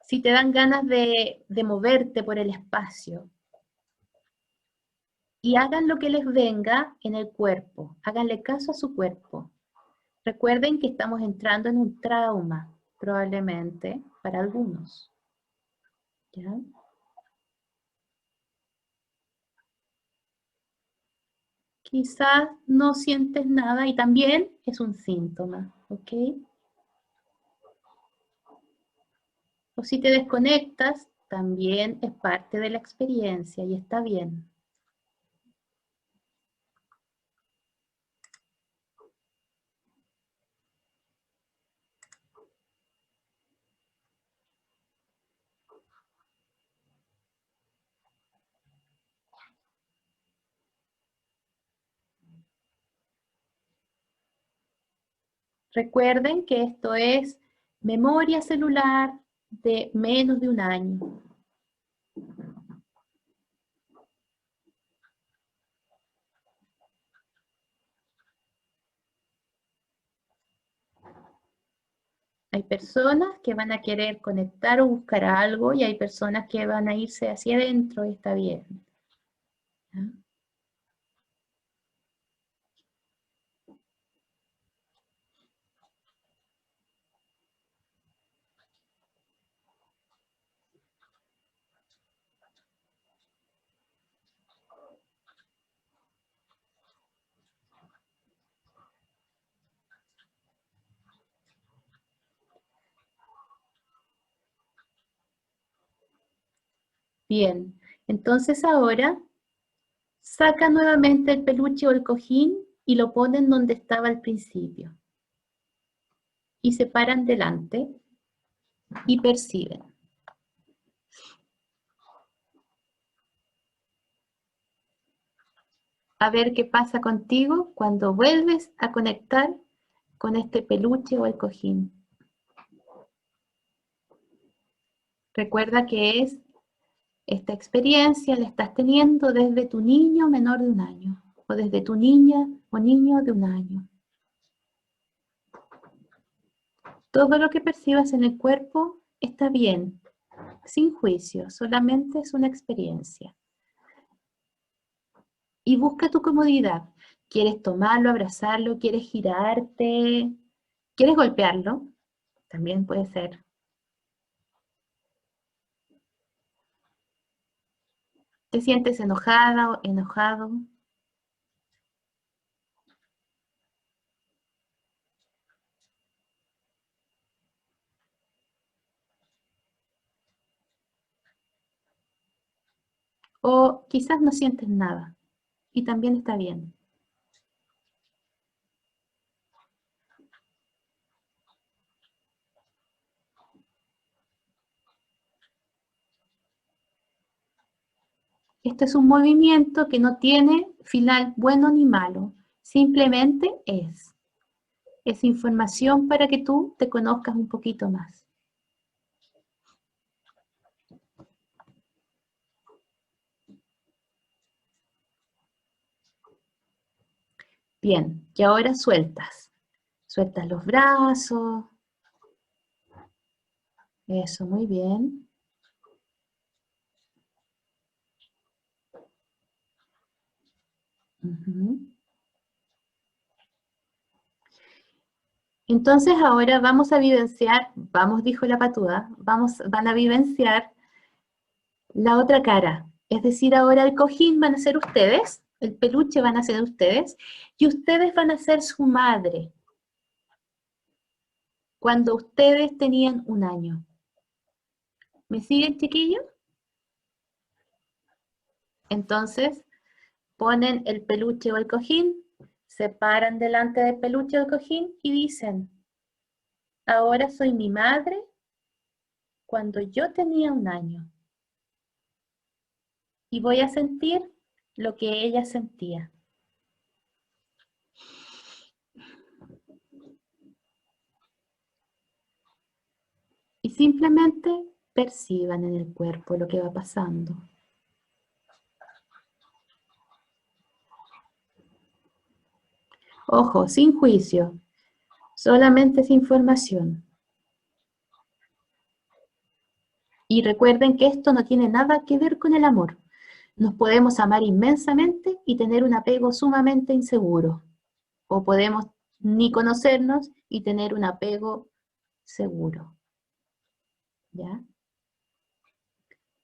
Si te dan ganas de moverte por el espacio. Y hagan lo que les venga en el cuerpo. Háganle caso a su cuerpo. Recuerden que estamos entrando en un trauma, probablemente, para algunos. ¿Ya? Quizás no sientes nada y también es un síntoma, ¿ok? O si te desconectas, también es parte de la experiencia y está bien. Recuerden que esto es memoria celular de menos de 1 año. Hay personas que van a querer conectar o buscar algo y hay personas que van a irse hacia adentro y está bien. ¿Ya? Bien, entonces ahora saca nuevamente el peluche o el cojín y lo ponen donde estaba al principio. Y se paran delante y perciben. A ver qué pasa contigo cuando vuelves a conectar con este peluche o el cojín. Recuerda que esta experiencia la estás teniendo desde tu niño menor de 1 año o desde tu niña o niño de 1 año. Todo lo que percibas en el cuerpo está bien, sin juicio, solamente es una experiencia. Y busca tu comodidad. ¿Quieres tomarlo, abrazarlo? ¿Quieres girarte? ¿Quieres golpearlo? También puede ser. ¿Te sientes enojada o enojado? O quizás no sientes nada. Y también está bien. Este es un movimiento que no tiene final bueno ni malo. Simplemente es. Es información para que tú te conozcas un poquito más. Bien, y ahora sueltas. Sueltas los brazos. Eso, muy bien. Entonces ahora vamos a vivenciar, vamos, dijo la patuda, van a vivenciar la otra cara. Es decir, ahora el cojín van a ser ustedes, el peluche van a ser ustedes, y ustedes van a ser su madre. Cuando ustedes tenían 1 año. ¿Me siguen, chiquillos? Entonces, ponen el peluche o el cojín, se paran delante del peluche o el cojín y dicen, ahora soy mi madre cuando yo tenía 1 año. Y voy a sentir lo que ella sentía. Y simplemente perciban en el cuerpo lo que va pasando. Ojo, sin juicio, solamente es información. Y recuerden que esto no tiene nada que ver con el amor. Nos podemos amar inmensamente y tener un apego sumamente inseguro. O podemos ni conocernos y tener un apego seguro. ¿Ya?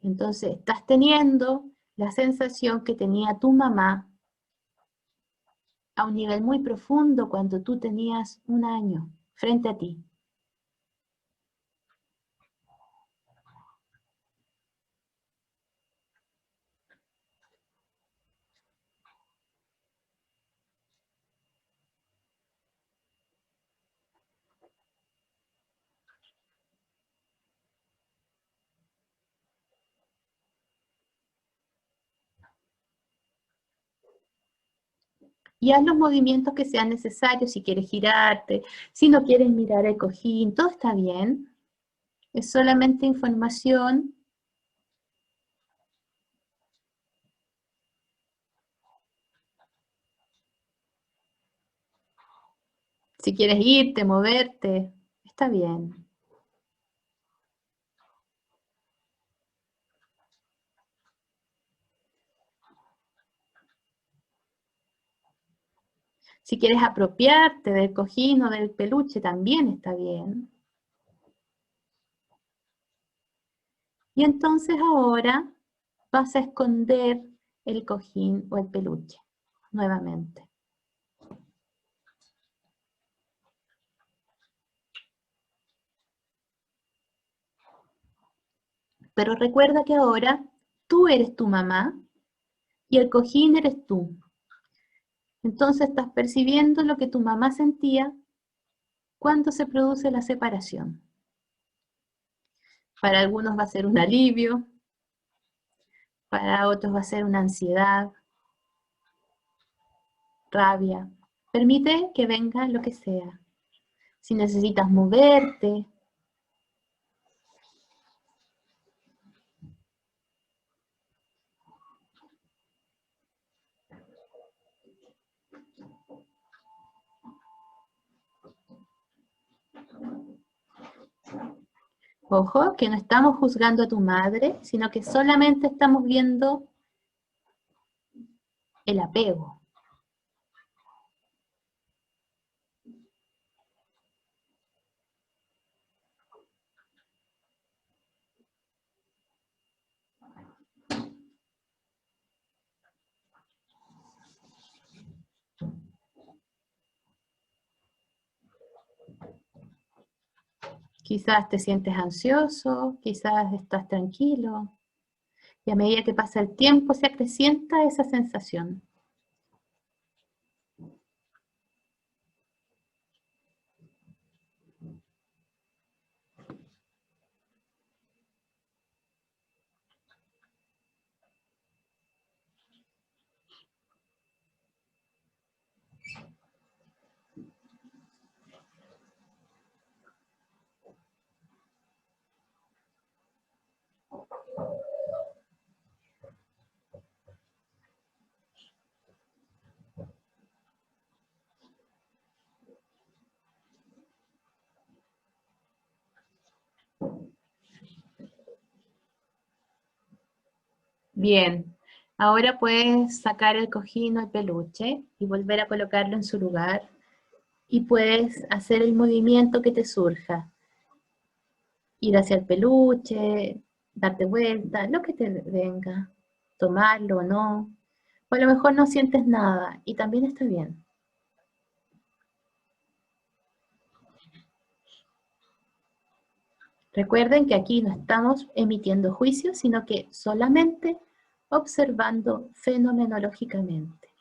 Entonces, estás teniendo la sensación que tenía tu mamá a un nivel muy profundo cuando tú tenías 1 año frente a ti. Y haz los movimientos que sean necesarios, si quieres girarte, si no quieres mirar el cojín, todo está bien. Es solamente información. Si quieres irte, moverte, está bien. Si quieres apropiarte del cojín o del peluche, también está bien. Y entonces ahora vas a esconder el cojín o el peluche nuevamente. Pero recuerda que ahora tú eres tu mamá y el cojín eres tú. Entonces estás percibiendo lo que tu mamá sentía cuando se produce la separación. Para algunos va a ser un alivio, para otros va a ser una ansiedad, rabia. Permite que venga lo que sea. Si necesitas moverte, ojo, que no estamos juzgando a tu madre, sino que solamente estamos viendo el apego. Quizás te sientes ansioso, quizás estás tranquilo, y a medida que pasa el tiempo se acrecienta esa sensación. Bien, ahora puedes sacar el cojín o el peluche y volver a colocarlo en su lugar y puedes hacer el movimiento que te surja. Ir hacia el peluche, darte vuelta, lo que te venga, tomarlo o no. O a lo mejor no sientes nada y también está bien. Recuerden que aquí no estamos emitiendo juicios, sino que solamente observando fenomenológicamente.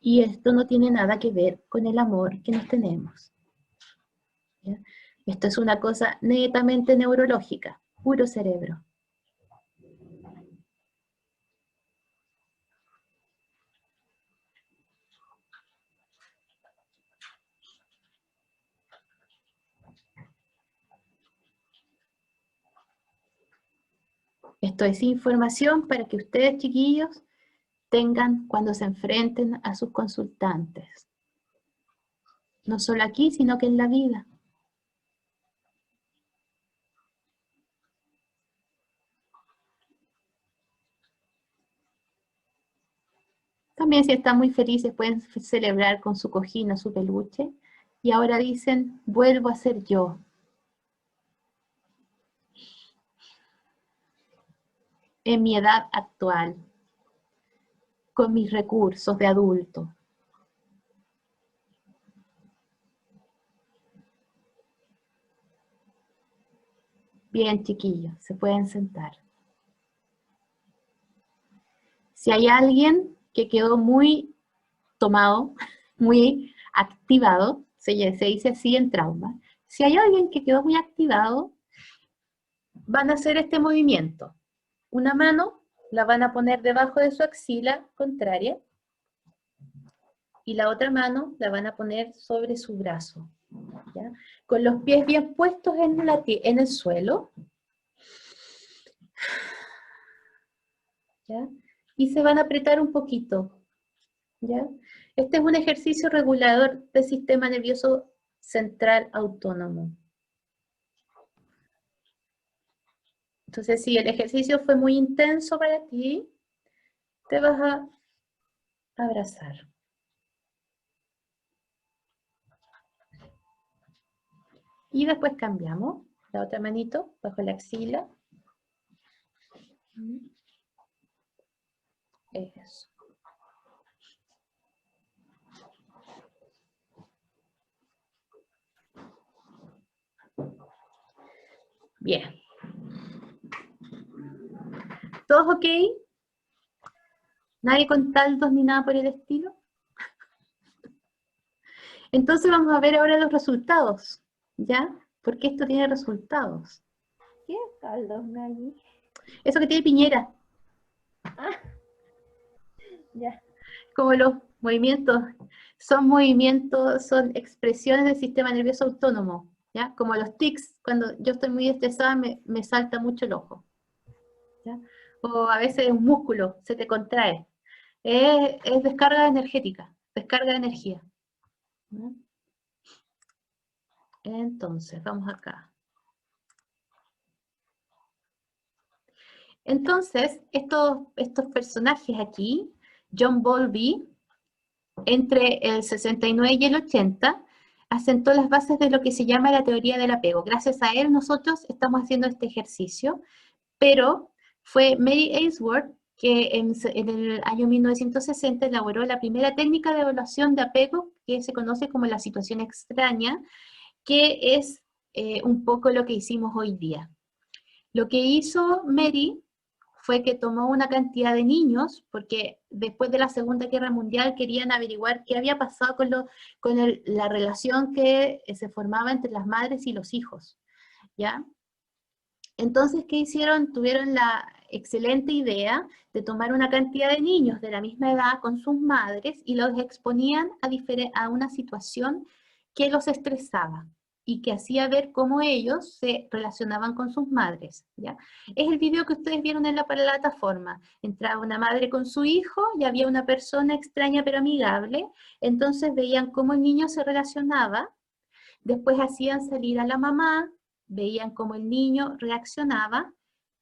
Y esto no tiene nada que ver con el amor que nos tenemos. ¿Ya? Esto es una cosa netamente neurológica, puro cerebro. Esto es información para que ustedes, chiquillos, tengan cuando se enfrenten a sus consultantes. No solo aquí, sino que en la vida. También si están muy felices pueden celebrar con su cojín o su peluche. Y ahora dicen, vuelvo a ser yo. En mi edad actual. Con mis recursos de adulto. Bien, chiquillos, se pueden sentar. Si hay alguien que quedó muy tomado, muy activado, se dice así en trauma, si hay alguien que quedó muy activado, van a hacer este movimiento. Una mano la van a poner debajo de su axila contraria y la otra mano la van a poner sobre su brazo, ¿ya? Con los pies bien puestos en el suelo, ¿ya? Y se van a apretar un poquito, ¿ya? Este es un ejercicio regulador del sistema nervioso central autónomo. Entonces, si el ejercicio fue muy intenso para ti, te vas a abrazar. Y después cambiamos. La otra manito, bajo la axila. Eso. Bien. ¿Todos ok? ¿Nadie con taldos ni nada por el estilo? Entonces vamos a ver ahora los resultados, ¿ya? Porque esto tiene resultados. ¿Qué caldos, Maggie? Eso que tiene piñera, Ah, ya. como los movimientos, son expresiones del sistema nervioso autónomo, ¿ya? Como los tics, cuando yo estoy muy estresada me salta mucho el ojo, ¿ya? O a veces un músculo se te contrae. Es descarga energética, descarga de energía, ¿ya? Entonces, vamos acá. Entonces, estos personajes aquí, John Bowlby, entre el 69 y el 80, asentó las bases de lo que se llama la teoría del apego. Gracias a él nosotros estamos haciendo este ejercicio, pero fue Mary Ainsworth que en el año 1960 elaboró la primera técnica de evaluación de apego que se conoce como la situación extraña, que es un poco lo que hicimos hoy día. Lo que hizo Mary fue que tomó una cantidad de niños, porque después de la Segunda Guerra Mundial querían averiguar qué había pasado con la relación que se formaba entre las madres y los hijos, ¿ya? Entonces, ¿qué hicieron? Tuvieron la excelente idea de tomar una cantidad de niños de la misma edad con sus madres y los exponían a una situación que los estresaba y que hacía ver cómo ellos se relacionaban con sus madres, ¿ya? Es el video que ustedes vieron en la plataforma. Entraba una madre con su hijo y había una persona extraña pero amigable, entonces veían cómo el niño se relacionaba, después hacían salir a la mamá, veían cómo el niño reaccionaba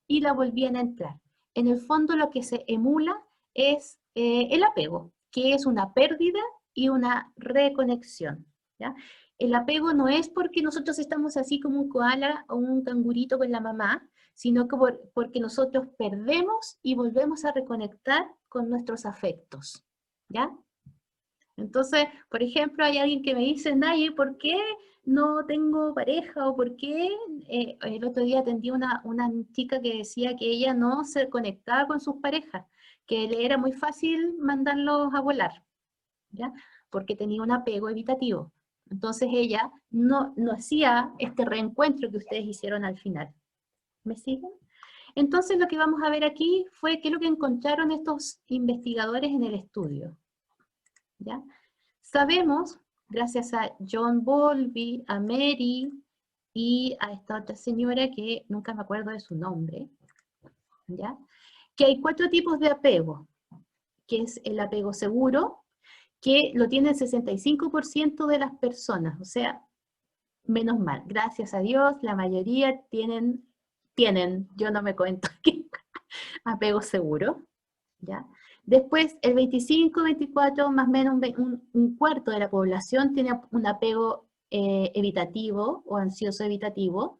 y la volvían a entrar. En el fondo lo que se emula es el apego, que es una pérdida y una reconexión, ¿ya? El apego no es porque nosotros estamos así como un koala o un cangurito con la mamá, sino que porque nosotros perdemos y volvemos a reconectar con nuestros afectos, ¿ya? Entonces, por ejemplo, hay alguien que me dice, Naye, ¿por qué no tengo pareja? ¿O por qué? El otro día atendí una chica que decía que ella no se conectaba con sus parejas, que le era muy fácil mandarlos a volar, ¿ya? Porque tenía un apego evitativo. Entonces ella no hacía este reencuentro que ustedes hicieron al final. ¿Me siguen? Entonces lo que vamos a ver aquí fue qué es lo que encontraron estos investigadores en el estudio, ¿ya? Sabemos, gracias a John Bowlby, a Mary y a esta otra señora que nunca me acuerdo de su nombre, ¿ya? Que hay 4 tipos de apego, que es el apego seguro, que lo tiene el 65% de las personas, o sea, menos mal, gracias a Dios, la mayoría tienen, yo no me cuento aquí, apego seguro, ¿ya? Después, el 25, 24, más o menos un cuarto de la población tiene un apego evitativo o ansioso evitativo.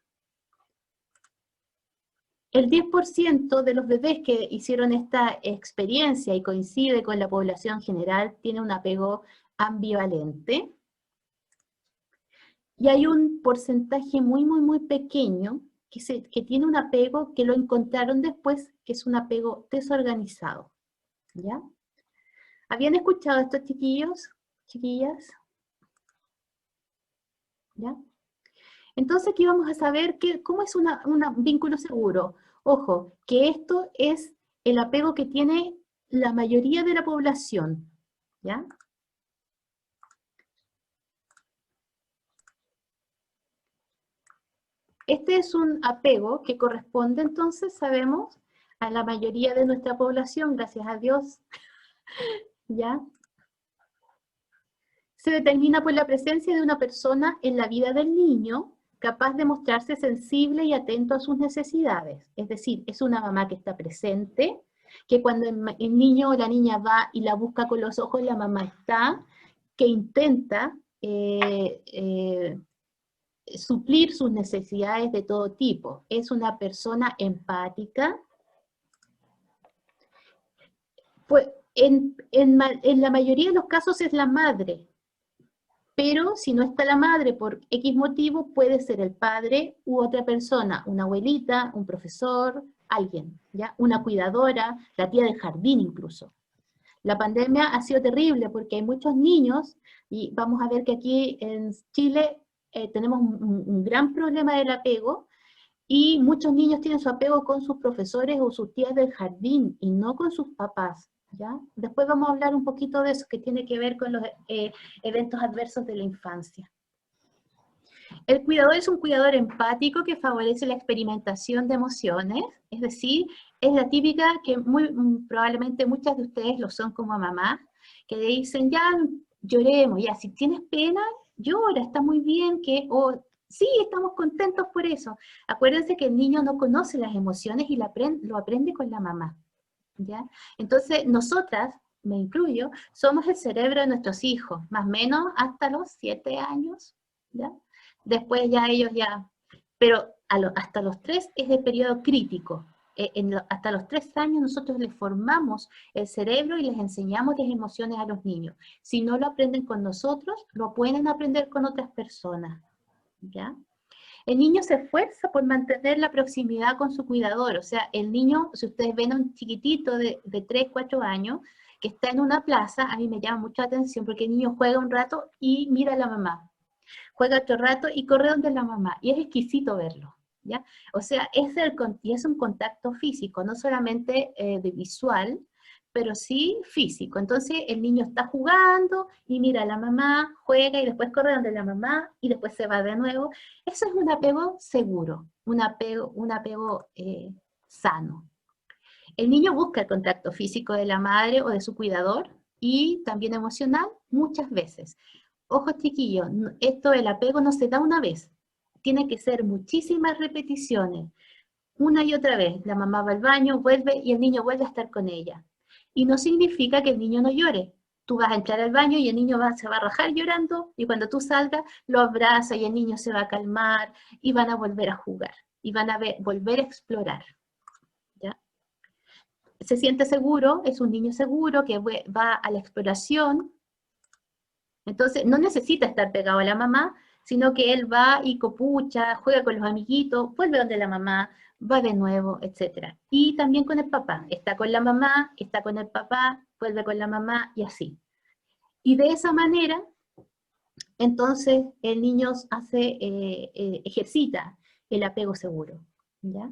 El 10% de los bebés que hicieron esta experiencia y coincide con la población general tiene un apego ambivalente. Y hay un porcentaje muy, muy, muy pequeño que tiene un apego que lo encontraron después, que es un apego desorganizado. ¿Ya? ¿Habían escuchado a estos chiquillos, chiquillas? ¿Ya? Entonces aquí vamos a saber cómo es un vínculo seguro. Ojo, que esto es el apego que tiene la mayoría de la población. ¿Ya? Este es un apego que corresponde entonces, sabemos, a la mayoría de nuestra población, gracias a Dios. ¿Ya? Se determina por la presencia de una persona en la vida del niño capaz de mostrarse sensible y atento a sus necesidades. Es decir, es una mamá que está presente, que cuando el niño o la niña va y la busca con los ojos, la mamá está, que intenta suplir sus necesidades de todo tipo. Es una persona empática. Pues en la mayoría de los casos es la madre, pero si no está la madre por X motivo, puede ser el padre u otra persona, una abuelita, un profesor, alguien, ¿ya? Una cuidadora, la tía del jardín incluso. La pandemia ha sido terrible porque hay muchos niños, y vamos a ver que aquí en Chile tenemos un gran problema del apego, y muchos niños tienen su apego con sus profesores o sus tías del jardín, y no con sus papás, ¿ya? Después vamos a hablar un poquito de eso, que tiene que ver con los eventos adversos de la infancia. El cuidador es un cuidador empático que favorece la experimentación de emociones, es decir, es la típica que probablemente muchas de ustedes lo son como mamá, que le dicen, ya lloremos, ya si tienes pena, llora, está muy bien, o sí, estamos contentos por eso. Acuérdense que el niño no conoce las emociones y lo aprende con la mamá, ¿ya? Entonces, nosotras, me incluyo, somos el cerebro de nuestros hijos, más o menos hasta los 7 años, ¿ya? Después ya ellos ya, pero hasta los 3 es el periodo crítico. Hasta los 3 años nosotros les formamos el cerebro y les enseñamos las emociones a los niños. Si no lo aprenden con nosotros, lo pueden aprender con otras personas, ¿ya? El niño se esfuerza por mantener la proximidad con su cuidador, o sea, el niño, si ustedes ven a un chiquitito de 3, 4 años, que está en una plaza, a mí me llama mucha atención, porque el niño juega un rato y mira a la mamá, juega otro rato y corre donde la mamá, y es exquisito verlo, ¿ya? O sea, es un contacto físico, no solamente de visual, pero sí físico. Entonces el niño está jugando y mira a la mamá, juega y después corre donde la mamá y después se va de nuevo. Eso es un apego seguro, un apego sano. El niño busca el contacto físico de la madre o de su cuidador y también emocional muchas veces. Ojo chiquillos, esto del apego no se da una vez, tiene que ser muchísimas repeticiones, una y otra vez. La mamá va al baño, vuelve y el niño vuelve a estar con ella. Y no significa que el niño no llore. Tú vas a entrar al baño y el niño se va a rajar llorando, y cuando tú salgas lo abraza y el niño se va a calmar y van a volver a jugar y van a volver a explorar, ¿ya? Se siente seguro, es un niño seguro que va a la exploración. Entonces no necesita estar pegado a la mamá, sino que él va y copucha, juega con los amiguitos, vuelve donde la mamá, va de nuevo, etc. Y también con el papá, está con la mamá, está con el papá, vuelve con la mamá y así. Y de esa manera, entonces el niño ejercita el apego seguro, ¿ya?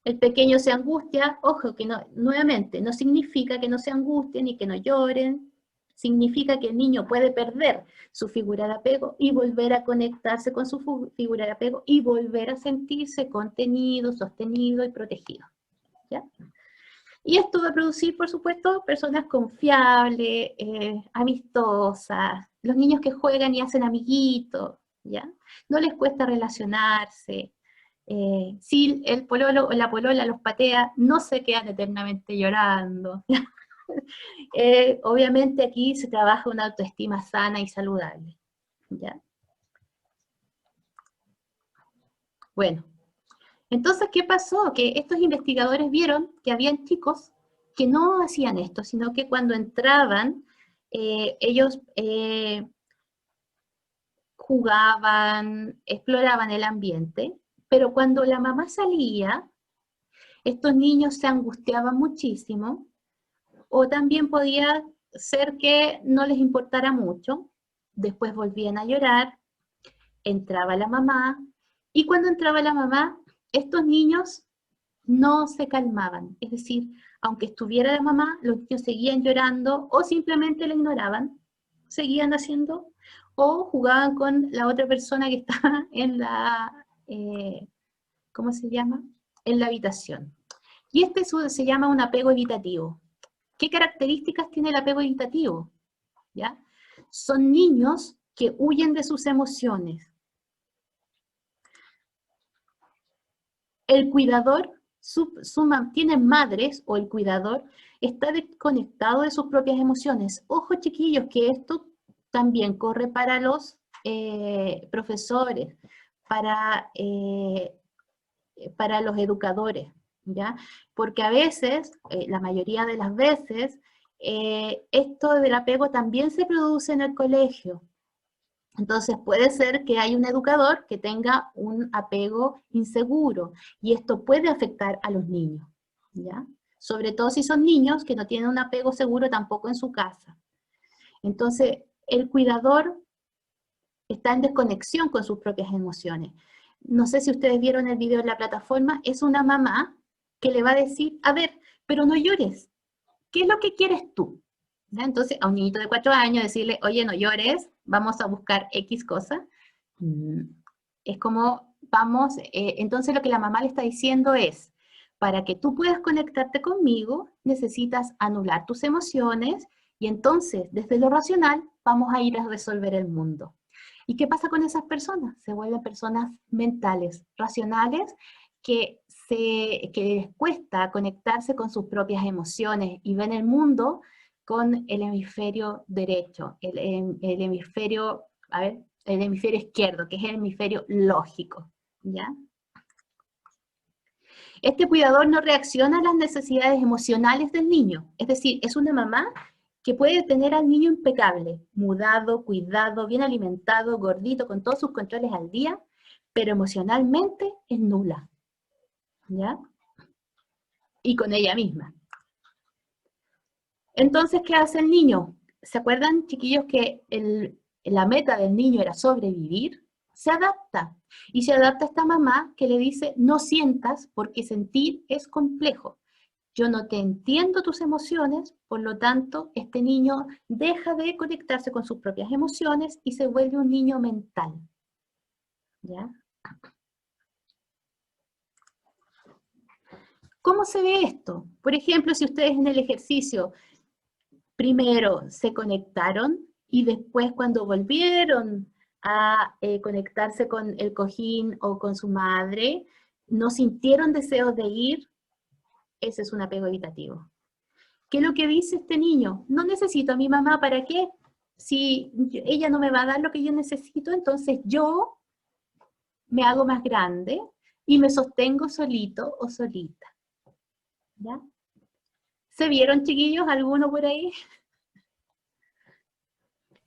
El pequeño se angustia, ojo que no, nuevamente, no significa que no se angustien ni que no lloren, significa que el niño puede perder su figura de apego y volver a conectarse con su figura de apego y volver a sentirse contenido, sostenido y protegido, ¿ya? Y esto va a producir, por supuesto, personas confiables, amistosas, los niños que juegan y hacen amiguitos, ¿ya? No les cuesta relacionarse. Si el pololo o la polola los patea, no se quedan eternamente llorando. Obviamente aquí se trabaja una autoestima sana y saludable, ¿ya? Bueno, entonces, ¿qué pasó? Que estos investigadores vieron que habían chicos que no hacían esto, sino que cuando entraban, ellos jugaban, exploraban el ambiente, pero cuando la mamá salía, estos niños se angustiaban muchísimo, o también podía ser que no les importara mucho, después volvían a llorar, entraba la mamá, y cuando entraba la mamá, estos niños no se calmaban, es decir, aunque estuviera la mamá, los niños seguían llorando, o simplemente la ignoraban, seguían haciendo, o jugaban con la otra persona que estaba en la, ¿cómo se llama? En la habitación. Y se llama un apego evitativo. ¿Qué características tiene el apego evitativo? ¿Ya? Son niños que huyen de sus emociones. El cuidador, tiene madres, o el cuidador está desconectado de sus propias emociones. Ojo chiquillos, que esto también corre para los profesores, para los educadores, ¿ya? Porque a veces, la mayoría de las veces, esto del apego también se produce en el colegio. Entonces puede ser que hay un educador que tenga un apego inseguro y esto puede afectar a los niños, ¿ya? Sobre todo si son niños que no tienen un apego seguro tampoco en su casa. Entonces, el cuidador está en desconexión con sus propias emociones. No sé si ustedes vieron el video en la plataforma, es una mamá que le va a decir, a ver, pero no llores, ¿qué es lo que quieres tú? ¿Ya? Entonces, a un niñito de 4 años decirle, oye, no llores, vamos a buscar X cosa, es como, vamos, entonces lo que la mamá le está diciendo es, para que tú puedas conectarte conmigo, necesitas anular tus emociones, y entonces, desde lo racional, vamos a ir a resolver el mundo. ¿Y qué pasa con esas personas? Se vuelven personas mentales, racionales, que les cuesta conectarse con sus propias emociones y ven el mundo con el hemisferio derecho, el hemisferio, a ver, el hemisferio izquierdo, que es el hemisferio lógico, ¿ya? Este cuidador no reacciona a las necesidades emocionales del niño, es decir, es una mamá que puede tener al niño impecable, mudado, cuidado, bien alimentado, gordito, con todos sus controles al día, pero emocionalmente es nula, ¿ya? Y con ella misma. Entonces, ¿qué hace el niño? ¿Se acuerdan, chiquillos, que la meta del niño era sobrevivir? Se adapta. Y se adapta a esta mamá que le dice, no sientas porque sentir es complejo. Yo no te entiendo tus emociones, por lo tanto, este niño deja de conectarse con sus propias emociones y se vuelve un niño mental. ¿Ya? ¿Cómo se ve esto? Por ejemplo, si ustedes en el ejercicio primero se conectaron y después cuando volvieron a conectarse con el cojín o con su madre, no sintieron deseos de ir, ese es un apego evitativo. ¿Qué es lo que dice este niño? No necesito a mi mamá, ¿para qué? Si ella no me va a dar lo que yo necesito, entonces yo me hago más grande y me sostengo solito o solita. ¿Ya? ¿Se vieron, chiquillos, alguno por ahí?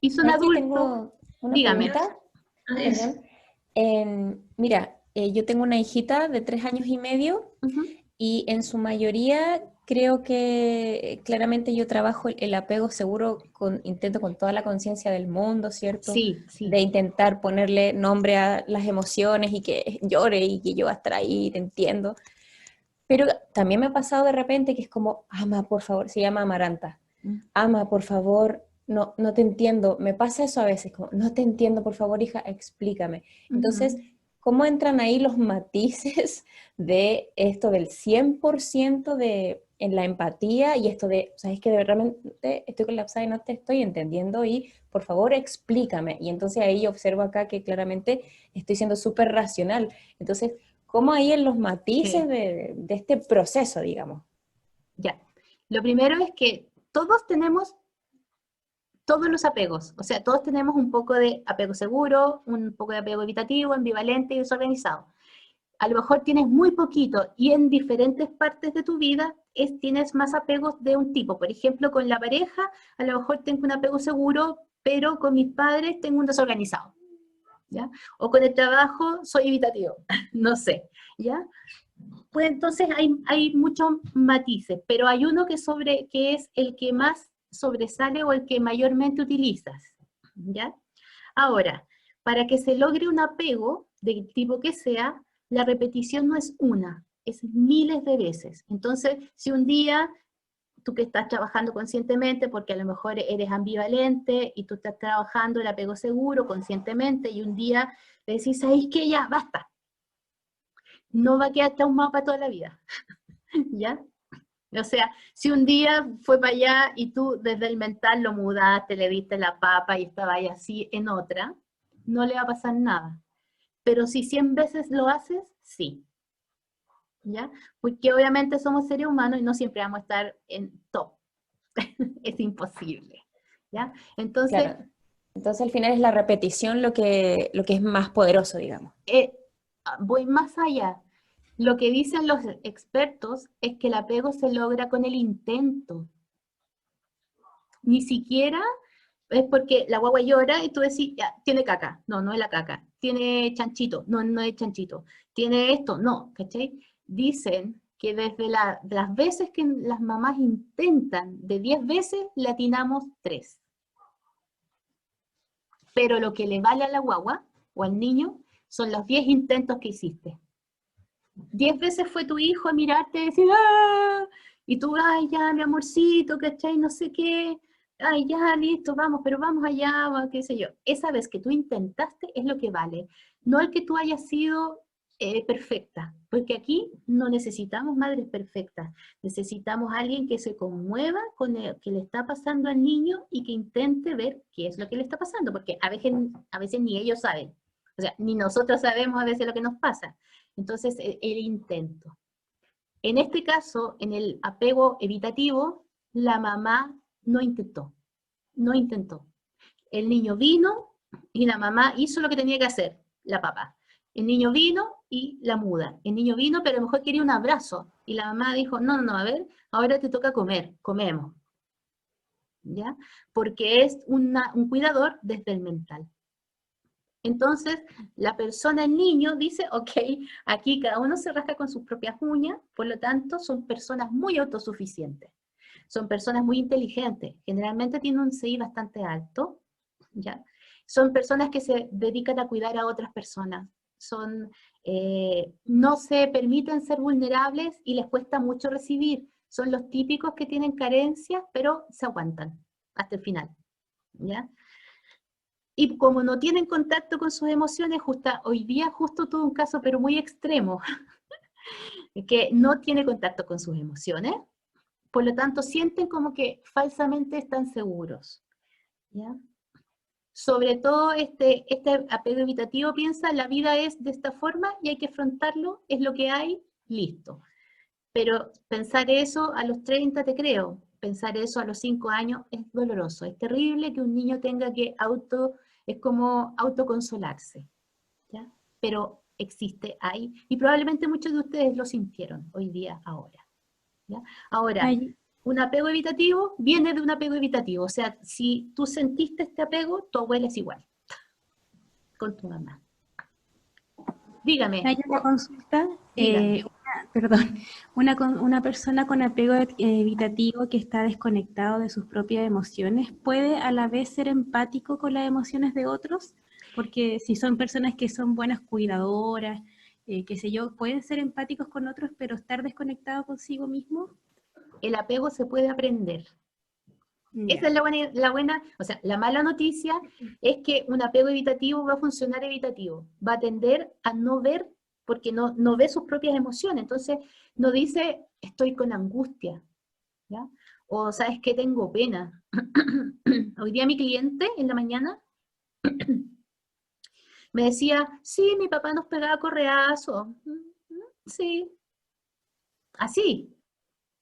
Y son Aquí adultos. tengo una Dígame. pregunta. Perdón. Mira, yo tengo una hijita de 3 años y medio y en su mayoría creo que claramente yo trabajo el apego seguro, intento con toda la conciencia del mundo, ¿cierto? Sí, sí. De intentar ponerle nombre a las emociones y que llore y que yo voy a estar ahí, te entiendo. Pero también me ha pasado de repente que es como, ama, por favor, se llama Amaranta. Ama, por favor, no te entiendo. Me pasa eso a veces, como, no te entiendo, por favor, hija, explícame. Entonces, ¿cómo entran ahí los matices de esto del 100% en la empatía y esto de, ¿sabes que realmente estoy colapsada y no te estoy entendiendo y por favor explícame? Y entonces ahí yo observo acá que claramente estoy siendo súper racional. Entonces, ¿cómo ahí en los matices de este proceso, digamos? Ya. Lo primero es que todos tenemos todos los apegos, o sea, todos tenemos un poco de apego seguro, un poco de apego evitativo, ambivalente y desorganizado. A lo mejor tienes muy poquito y en diferentes partes de tu vida tienes más apegos de un tipo. Por ejemplo, con la pareja, a lo mejor tengo un apego seguro, pero con mis padres tengo un desorganizado, ¿ya? O con el trabajo soy evitativo, no sé, ¿ya? Pues entonces hay muchos matices, pero hay uno que es el que más sobresale o el que mayormente utilizas, ¿ya? Ahora, para que se logre un apego, del tipo que sea, la repetición no es una, es miles de veces. Entonces, si un día tú que estás trabajando conscientemente, porque a lo mejor eres ambivalente y tú estás trabajando el apego seguro conscientemente y un día le decís, ¿sabéis qué? Ya, basta. No va a quedar traumado para toda la vida, ¿ya? O sea, si un día fue para allá y tú desde el mental lo mudaste, le diste la papa y estaba ahí así en otra, no le va a pasar nada. Pero si 100 veces lo haces, sí. ¿Ya? Porque obviamente somos seres humanos y no siempre vamos a estar en top. Es imposible. ¿Ya? Entonces, Claro. Entonces al final es la repetición lo que es más poderoso, digamos. Voy más allá. Lo que dicen los expertos es que el apego se logra con el intento. Ni siquiera es porque la guagua llora y tú decís, ya, tiene caca. No, no es la caca. Tiene chanchito. No, no es chanchito. Tiene esto. No, ¿cachai? Dicen que desde las veces que las mamás intentan, de 10 veces, le atinamos 3. Pero lo que le vale a la guagua o al niño son los 10 intentos que hiciste. 10 veces fue tu hijo a mirarte y decir, ¡ah! Y tú, ay, ya, mi amorcito, ¿cachai? No sé qué, ay, ya, listo, vamos, pero vamos allá, qué sé yo. Esa vez que tú intentaste es lo que vale, no el que tú hayas sido perfecta, porque aquí no necesitamos madres perfectas, necesitamos a alguien que se conmueva con lo que le está pasando al niño y que intente ver qué es lo que le está pasando, porque a veces ni ellos saben, o sea, ni nosotros sabemos a veces lo que nos pasa. Entonces, el intento. En este caso, en el apego evitativo, la mamá no intentó, no intentó. El niño vino y la mamá hizo lo que tenía que hacer, la papá. El niño vino y la muda. El niño vino, pero a lo mejor quería un abrazo. Y la mamá dijo, no, no, no, a ver, ahora te toca comer, comemos. ¿Ya? Porque es un cuidador desde el mental. Entonces, la persona, el niño, dice, ok, aquí cada uno se rasca con sus propias uñas, por lo tanto, son personas muy autosuficientes. Son personas muy inteligentes, generalmente tienen un CI bastante alto, ¿ya? Son personas que se dedican a cuidar a otras personas, no se permiten ser vulnerables y les cuesta mucho recibir. Son los típicos que tienen carencias, pero se aguantan hasta el final, ¿ya? Y como no tienen contacto con sus emociones, hoy día justo tuve un caso, pero muy extremo, que no tiene contacto con sus emociones, por lo tanto sienten como que falsamente están seguros. ¿Ya? Sobre todo este apego evitativo piensa, la vida es de esta forma y hay que afrontarlo, es lo que hay, listo. Pero pensar eso a los 30 te creo, pensar eso a los 5 años es doloroso, es terrible que un niño tenga que es como autoconsolarse, ¿ya? Pero existe ahí, y probablemente muchos de ustedes lo sintieron hoy día, ahora, ¿ya? Ahora, Ay, un apego evitativo viene de un apego evitativo, o sea, si tú sentiste este apego, tu abuela es igual, con tu mamá. Dígame, hay una consulta, dígame. perdón, una persona con apego evitativo que está desconectado de sus propias emociones, ¿puede a la vez ser empático con las emociones de otros? Porque si son personas que son buenas cuidadoras, qué sé yo, pueden ser empáticos con otros, pero estar desconectados consigo mismo. El apego se puede aprender. Esa es Ya. la buena, o sea, la mala noticia es que un apego evitativo va a funcionar evitativo, va a tender a no ver, porque no ve sus propias emociones, entonces no dice, estoy con angustia, ¿ya? O sabes que tengo pena. Hoy día mi cliente en la mañana me decía, sí, mi papá nos pegaba correazo. Sí, así,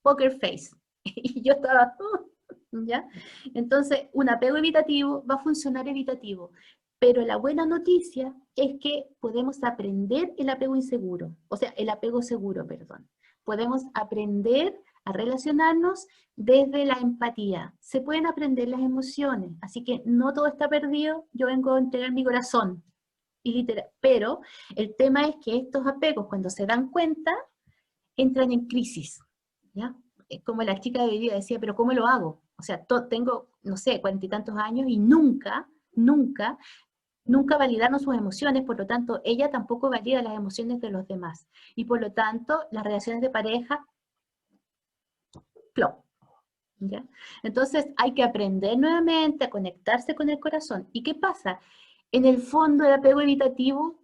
poker face. Y yo estaba, ¿ya? Entonces, un apego evitativo va a funcionar evitativo. Pero la buena noticia es que podemos aprender el apego inseguro, o sea, el apego seguro, perdón. Podemos aprender a relacionarnos desde la empatía. Se pueden aprender las emociones, así que no todo está perdido. Yo vengo a entregar mi corazón, y literal. Pero el tema es que estos apegos, cuando se dan cuenta, entran en crisis, ¿ya? Como la chica de hoy día decía, pero ¿cómo lo hago? O sea, tengo, no sé, 40 y tantos años y nunca validaron sus emociones, por lo tanto, ella tampoco valida las emociones de los demás. Y por lo tanto, las relaciones de pareja, plop, ¿ya? Entonces, hay que aprender nuevamente a conectarse con el corazón. ¿Y qué pasa? En el fondo, el apego evitativo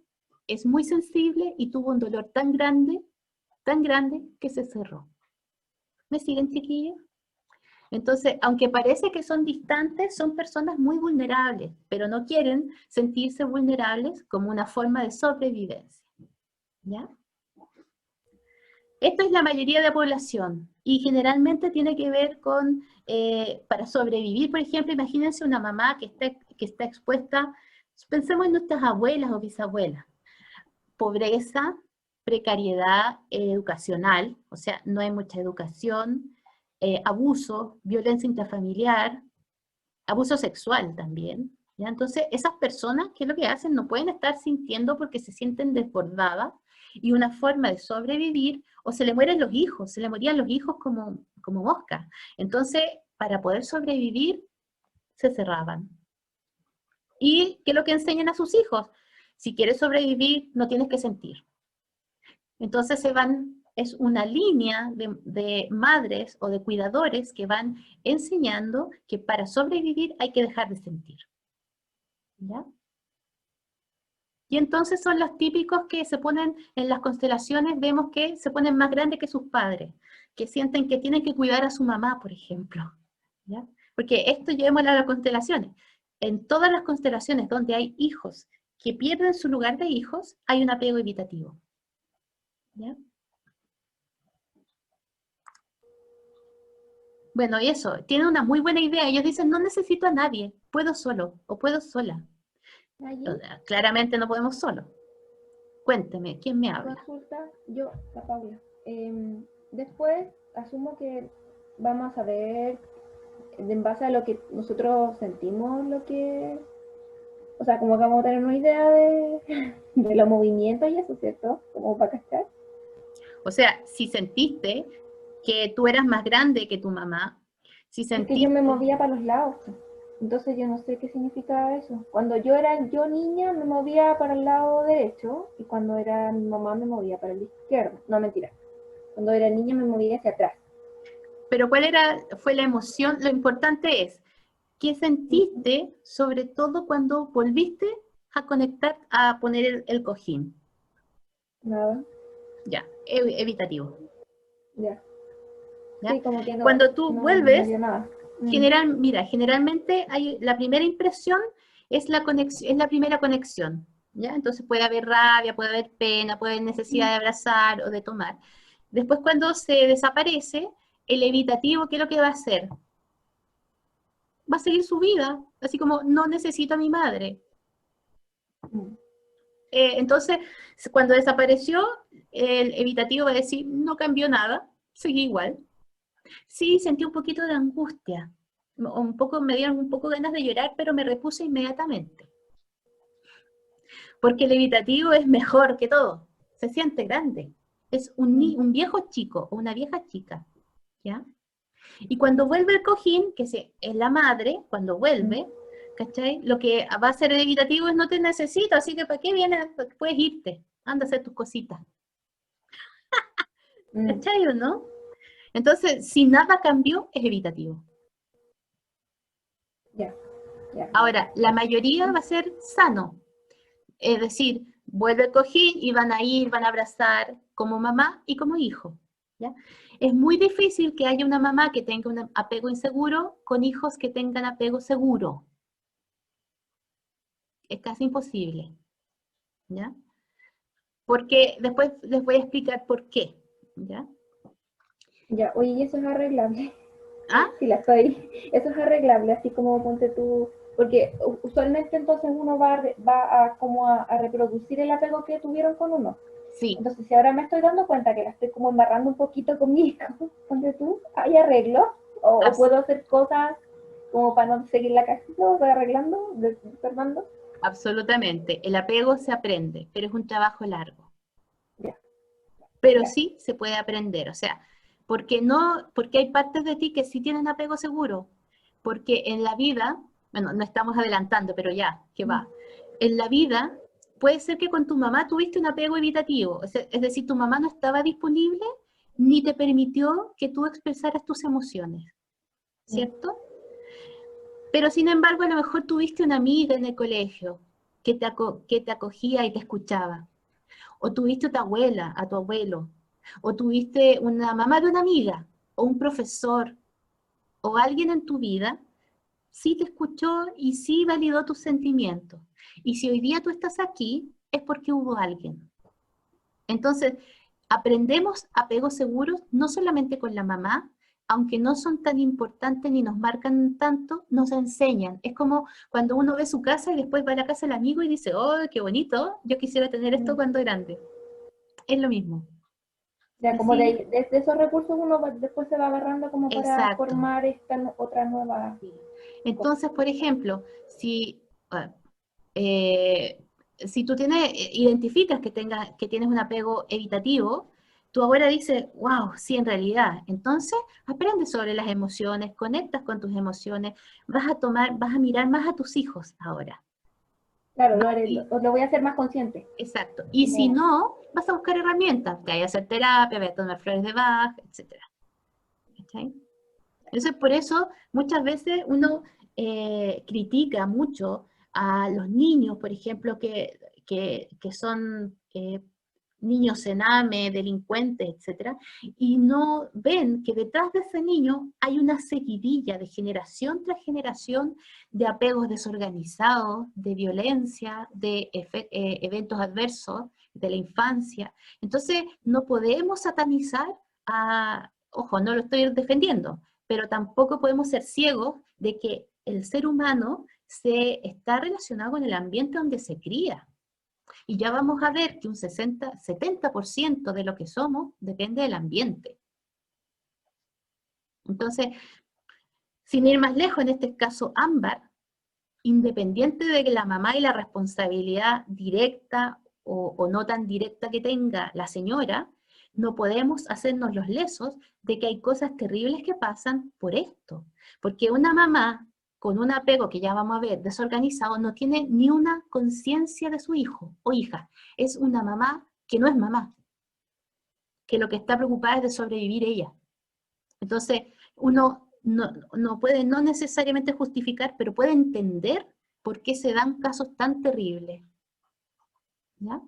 es muy sensible y tuvo un dolor tan grande que se cerró. ¿Me siguen, chiquillos? Entonces, aunque parece que son distantes, son personas muy vulnerables, pero no quieren sentirse vulnerables como una forma de sobrevivencia. ¿Ya? Esto es la mayoría de la población y generalmente tiene que ver con, para sobrevivir, por ejemplo, imagínense una mamá que esté que está expuesta, pensemos en nuestras abuelas o bisabuelas, pobreza, precariedad educacional, o sea, no hay mucha educación, abuso, violencia intrafamiliar, abuso sexual también, ¿ya? Entonces, esas personas, ¿qué es lo que hacen? No pueden estar sintiendo porque se sienten desbordadas, y una forma de sobrevivir, o se le mueren los hijos, se le morían los hijos como moscas. Entonces, para poder sobrevivir, se cerraban. ¿Y qué es lo que enseñan a sus hijos? Si quieres sobrevivir, no tienes que sentir. Entonces es una línea de madres o de cuidadores que van enseñando que para sobrevivir hay que dejar de sentir. ¿Ya? Y entonces son los típicos que se ponen en las constelaciones, vemos que se ponen más grandes que sus padres, que sienten que tienen que cuidar a su mamá, por ejemplo. ¿Ya? Porque esto llevémoslo a las constelaciones. En todas las constelaciones donde hay hijos que pierden su lugar de hijos, hay un apego evitativo. ¿Ya? Bueno, y eso, tienen una muy buena idea. Ellos dicen, no necesito a nadie, puedo solo o puedo sola. Allí, O sea, claramente no podemos solo. Cuénteme, ¿quién me habla? consulta, yo, la Paula. Después, asumo que vamos a ver, en base a lo que nosotros sentimos, o sea, como que vamos a tener una idea de los movimientos y eso, ¿cierto? Como para cachar. O sea, si sentiste que tú eras más grande que tu mamá, si Es que yo sentiste... me movía para los lados, pues. Entonces yo no sé qué significaba eso. Cuando yo era niña me movía para el lado derecho y cuando era mi mamá me movía para el izquierdo. No, mentira. Cuando era niña me movía hacia atrás. Pero fue la emoción? Lo importante es, ¿qué sentiste, sobre todo cuando volviste a conectar, a poner el cojín? Nada. Ya, evitativo. Ya. ¿Ya? Sí, como que no, Cuando tú no vuelves, dio nada. generalmente la primera impresión es la primera conexión, ¿ya? Entonces puede haber rabia, puede haber pena, puede haber necesidad de abrazar o de tomar. Después, cuando se desaparece, el evitativo, ¿qué es lo que va a hacer? Va a seguir su vida, así como, no necesito a mi madre. Entonces, cuando desapareció, el evitativo va a decir, no cambió nada, seguí igual. Sí, sentí un poquito de angustia, me dieron un poco ganas de llorar, pero me repuse inmediatamente. Porque el evitativo es mejor que todo, se siente grande, es un viejo chico o una vieja chica, ¿ya? Y cuando vuelve el cojín, que es la madre, cuando vuelve, ¿cachai? Lo que va a hacer el evitativo es no te necesito, así que ¿para qué vienes? Puedes irte, anda a hacer tus cositas. ¿Cachai o no? Entonces, si nada cambió, es evitativo. Ya. Ahora, la mayoría va a ser sano. Es decir, vuelve el cojín y van a ir, van a abrazar como mamá y como hijo. ¿Ya? Es muy difícil que haya una mamá que tenga un apego inseguro con hijos que tengan apego seguro. Es casi imposible. ¿Ya? Porque después les voy a explicar por qué. ¿Ya? Ya, oye, ¿y eso es arreglable? ¿Ah? Sí, eso es arreglable, así como ponte tú, porque usualmente entonces uno va a reproducir el apego que tuvieron con uno. Sí. Entonces, si ahora me estoy dando cuenta que la estoy como embarrando un poquito con mi hijo, ponte tú, ¿hay arreglo? ¿O puedo hacer cosas como para no seguir la cajita, voy arreglando, desarmando? Absolutamente. El apego se aprende, pero es un trabajo largo. Ya. Pero Ya. sí se puede aprender, o sea, porque hay partes de ti que sí tienen apego seguro, porque en la vida, bueno, no estamos adelantando, pero ya, que va, en la vida puede ser que con tu mamá tuviste un apego evitativo, es decir, tu mamá no estaba disponible ni te permitió que tú expresaras tus emociones, ¿cierto? Pero sin embargo, a lo mejor tuviste una amiga en el colegio que te acogía y te escuchaba, o tuviste a tu abuela, a tu abuelo, o tuviste una mamá de una amiga, o un profesor, o alguien en tu vida, sí te escuchó y sí validó tus sentimientos. Y si hoy día tú estás aquí, es porque hubo alguien. Entonces, aprendemos apegos seguros no solamente con la mamá, aunque no son tan importantes ni nos marcan tanto, nos enseñan. Es como cuando uno ve su casa y después va a la casa del amigo y dice, oh, qué bonito, yo quisiera tener esto cuando grande. Es lo mismo. O sea, como Sí. de esos recursos uno después se va agarrando como para Exacto. formar esta otra nueva... Entonces, por ejemplo, si tú identificas que tienes un apego evitativo, tú ahora dices, wow, sí, en realidad. Entonces, aprendes sobre las emociones, conectas con tus emociones, vas a mirar más a tus hijos ahora. Claro, lo voy a hacer más consciente. Exacto. Y si no, vas a buscar herramientas. Te vas a hacer terapia, vas a tomar flores de Bach, etc. ¿Okay? Entonces, por eso, muchas veces uno critica mucho a los niños, por ejemplo, que son niños cename, delincuentes, etc. Y no ven que detrás de ese niño hay una seguidilla de generación tras generación de apegos desorganizados, de violencia, de eventos adversos de la infancia. Entonces, no podemos satanizar ojo, no lo estoy defendiendo, pero tampoco podemos ser ciegos de que el ser humano se está relacionado con el ambiente donde se cría. Y ya vamos a ver que un 70% de lo que somos depende del ambiente. Entonces, sin ir más lejos, en este caso Ámbar, independiente de que la mamá y la responsabilidad directa o no tan directa que tenga la señora, no podemos hacernos los lesos de que hay cosas terribles que pasan por esto. Porque una mamá con un apego que ya vamos a ver desorganizado no tiene ni una conciencia de su hijo o hija. Es una mamá que no es mamá, que lo que está preocupada es de sobrevivir ella. Entonces, uno no puede no necesariamente justificar, pero puede entender por qué se dan casos tan terribles. ¿Ya?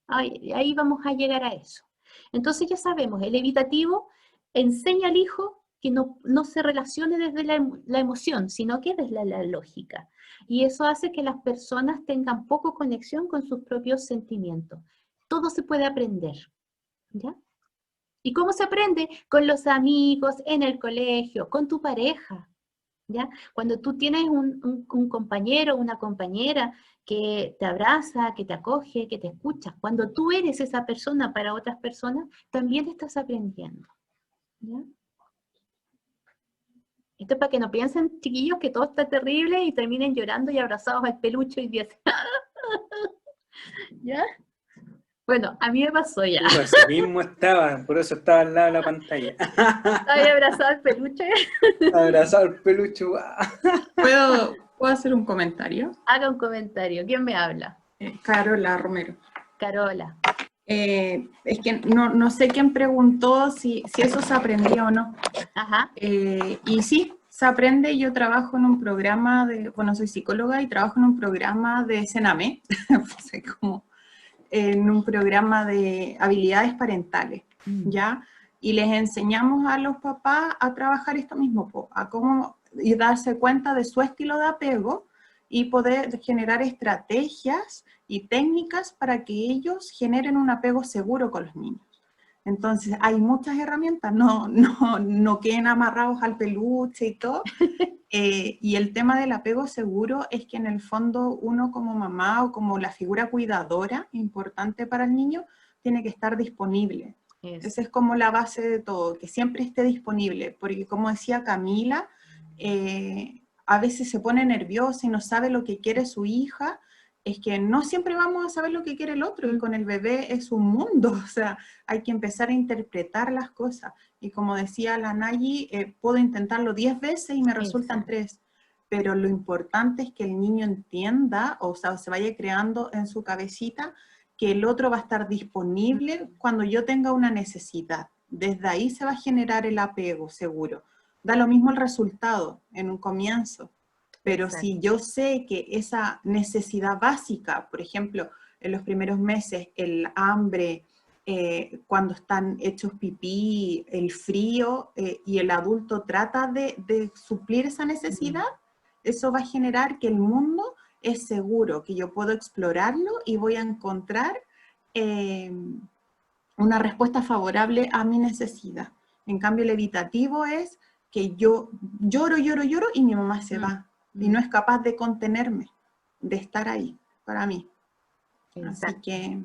Ahí vamos a llegar a eso. Entonces ya sabemos, el evitativo enseña al hijo que no se relacione desde la emoción, sino que desde la lógica. Y eso hace que las personas tengan poco conexión con sus propios sentimientos. Todo se puede aprender. ¿Ya? ¿Y cómo se aprende? Con los amigos, en el colegio, con tu pareja. ¿Ya? Cuando tú tienes un compañero o una compañera que te abraza, que te acoge, que te escucha, cuando tú eres esa persona para otras personas, también estás aprendiendo. ¿Ya? Esto es para que no piensen, chiquillos, que todo está terrible y terminen llorando y abrazados al peluche y dicen, ¿ya? Bueno, a mí me pasó ya. Pues mismo estaba, por eso estaba al lado de la pantalla. Estaba ahí abrazado al peluche. Abrazado al peluche. ¿Puedo hacer un comentario? Haga un comentario. ¿Quién me habla? Carola Romero. Carola. Es que no sé quién preguntó si eso se aprendía o no. Ajá. Y sí, se aprende. Yo trabajo en un programa soy psicóloga y trabajo en un programa de cename, como en un programa de habilidades parentales, ¿ya? Y les enseñamos a los papás a trabajar esto mismo, a cómo y darse cuenta de su estilo de apego y poder generar estrategias y técnicas para que ellos generen un apego seguro con los niños. Entonces, hay muchas herramientas, no queden amarrados al peluche y todo. Y el tema del apego seguro es que en el fondo uno como mamá o como la figura cuidadora importante para el niño tiene que estar disponible. Esa es como la base de todo, que siempre esté disponible, porque como decía Camila, a veces se pone nerviosa y no sabe lo que quiere su hija. Es que no siempre vamos a saber lo que quiere el otro, y con el bebé es un mundo, o sea, hay que empezar a interpretar las cosas. Y como decía la Nayi, puedo intentarlo 10 veces y me resultan 3, pero lo importante es que el niño entienda, o sea, se vaya creando en su cabecita que el otro va a estar disponible cuando yo tenga una necesidad. Desde ahí se va a generar el apego seguro. Da lo mismo el resultado en un comienzo. Pero si yo sé que esa necesidad básica, por ejemplo, en los primeros meses, el hambre, cuando están hechos pipí, el frío, y el adulto trata de suplir esa necesidad, eso va a generar que el mundo es seguro, que yo puedo explorarlo y voy a encontrar una respuesta favorable a mi necesidad. En cambio, el evitativo es que yo lloro y mi mamá se va. Y no es capaz de contenerme, de estar ahí para mí. Así Exacto. que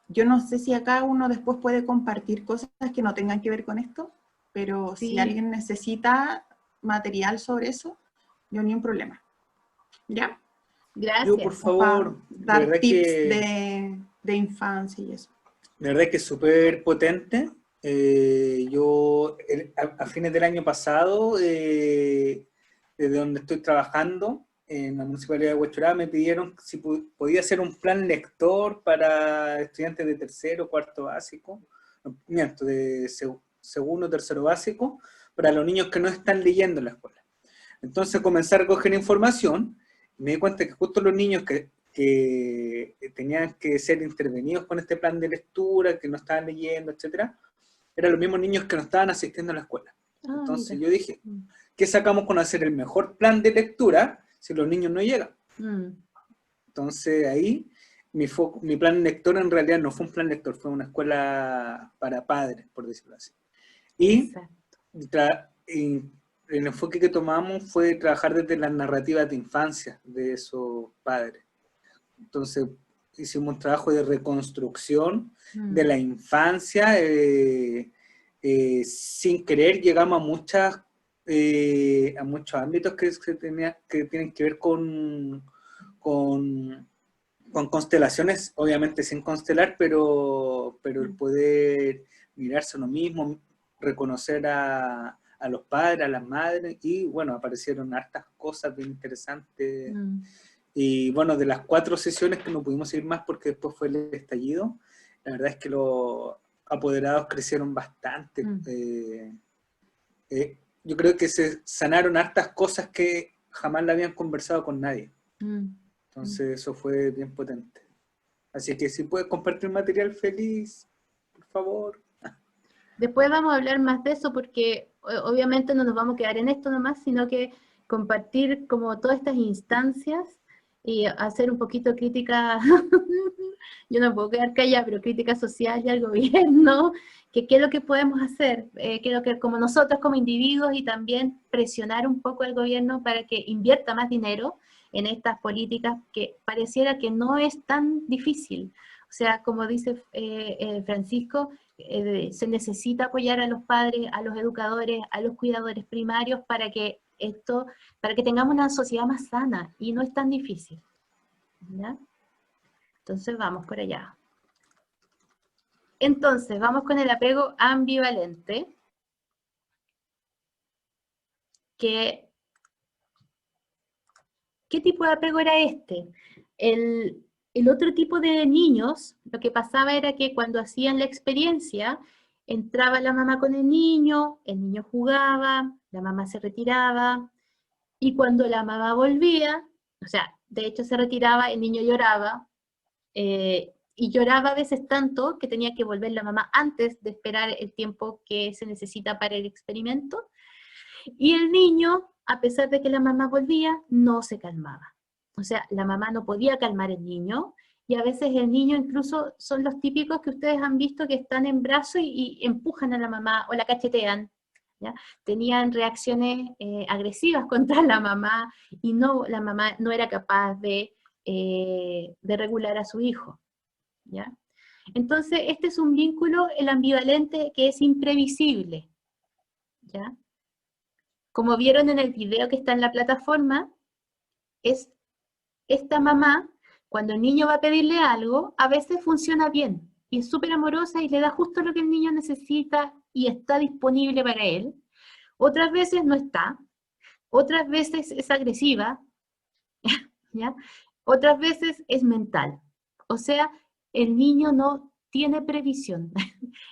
yo no sé si acá uno después puede compartir cosas que no tengan que ver con esto, pero Sí. si alguien necesita material sobre eso, yo ni un problema. ¿Ya? Yo, por Gracias. favor, de Dar verdad tips que, de infancia y eso. de verdad que es súper potente. Yo, a fines del año pasado, desde donde estoy trabajando, en la Municipalidad de Huechuraba, me pidieron si podía hacer un plan lector para estudiantes de tercero, cuarto básico, no, miento, de segundo, tercero básico, para los niños que no están leyendo en la escuela. Entonces comencé a recoger información y me di cuenta que justo los niños que tenían que ser intervenidos con este plan de lectura, que no estaban leyendo, etcétera, eran los mismos niños que no estaban asistiendo a la escuela. Ah, Entonces mira. yo dije, ¿qué sacamos con hacer el mejor plan de lectura si los niños no llegan? Entonces ahí mi plan lector en realidad no fue un plan lector, fue una escuela para padres, por decirlo así. Y Exacto. el enfoque que tomamos fue trabajar desde las narrativas de infancia de esos padres. Entonces hicimos un trabajo de reconstrucción de la infancia, sin querer llegamos a muchos ámbitos que tienen que ver con constelaciones, obviamente sin constelar, pero el poder mirarse a uno mismo, reconocer a los padres, a las madres, y bueno, aparecieron hartas cosas bien interesantes. Y bueno, de las 4 sesiones que no pudimos ir más porque después fue el estallido, la verdad es que los apoderados crecieron bastante. Yo creo que se sanaron hartas cosas que jamás la habían conversado con nadie. Entonces eso fue bien potente. Así que si puedes compartir material feliz, por favor. Después vamos a hablar más de eso porque obviamente no nos vamos a quedar en esto nomás, sino que compartir como todas estas instancias y hacer un poquito crítica, yo no puedo quedar callada, pero crítica social y al gobierno, que qué es lo que podemos hacer, qué es lo que como nosotros como individuos y también presionar un poco al gobierno para que invierta más dinero en estas políticas que pareciera que no es tan difícil. O sea, como dice Francisco, se necesita apoyar a los padres, a los educadores, a los cuidadores primarios para que tengamos una sociedad más sana, y no es tan difícil. ¿Ya? Entonces vamos por allá. Entonces, vamos con el apego ambivalente, ¿qué tipo de apego era este? El otro tipo de niños, lo que pasaba era que cuando hacían la experiencia, entraba la mamá con el niño jugaba, la mamá se retiraba, y cuando la mamá volvía, o sea, de hecho se retiraba, el niño lloraba, y lloraba a veces tanto que tenía que volver la mamá antes de esperar el tiempo que se necesita para el experimento, y el niño, a pesar de que la mamá volvía, no se calmaba. O sea, la mamá no podía calmar al niño, y a veces el niño incluso son los típicos que ustedes han visto que están en brazos y empujan a la mamá o la cachetean, ¿ya? Tenían reacciones agresivas contra la mamá, y la mamá no era capaz de regular a su hijo, ¿ya? Entonces, este es un vínculo, el ambivalente, que es imprevisible, ¿ya? Como vieron en el video que está en la plataforma, es esta mamá, cuando el niño va a pedirle algo, a veces funciona bien, y es súper amorosa y le da justo lo que el niño necesita y está disponible para él. Otras veces no está, otras veces es agresiva, ¿ya? Otras veces es mental. O sea, el niño no tiene previsión.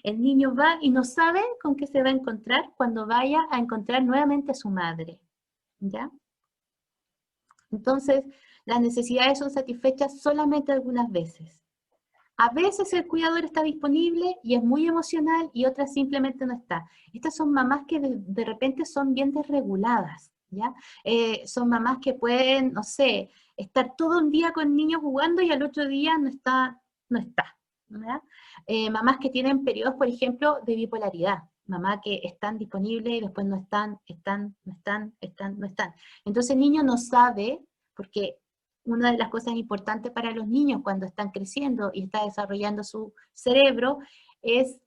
El niño va y no sabe con qué se va a encontrar cuando vaya a encontrar nuevamente a su madre, ¿ya? Entonces, las necesidades son satisfechas solamente algunas veces. A veces el cuidador está disponible y es muy emocional, y otras simplemente no está. Estas son mamás que de repente son bien desreguladas, ¿ya? Son mamás que pueden, no sé, estar todo un día con niños jugando y al otro día no está, ¿ya? Mamás que tienen periodos, por ejemplo, de bipolaridad, mamá que están disponibles y después no están, no están. Entonces el niño no sabe, porque una de las cosas importantes para los niños cuando están creciendo y está desarrollando su cerebro es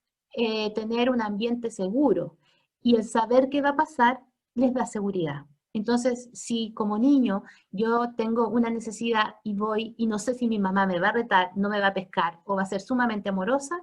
tener un ambiente seguro. Y el saber qué va a pasar les da seguridad. Entonces, si como niño yo tengo una necesidad y voy y no sé si mi mamá me va a retar, no me va a pescar o va a ser sumamente amorosa,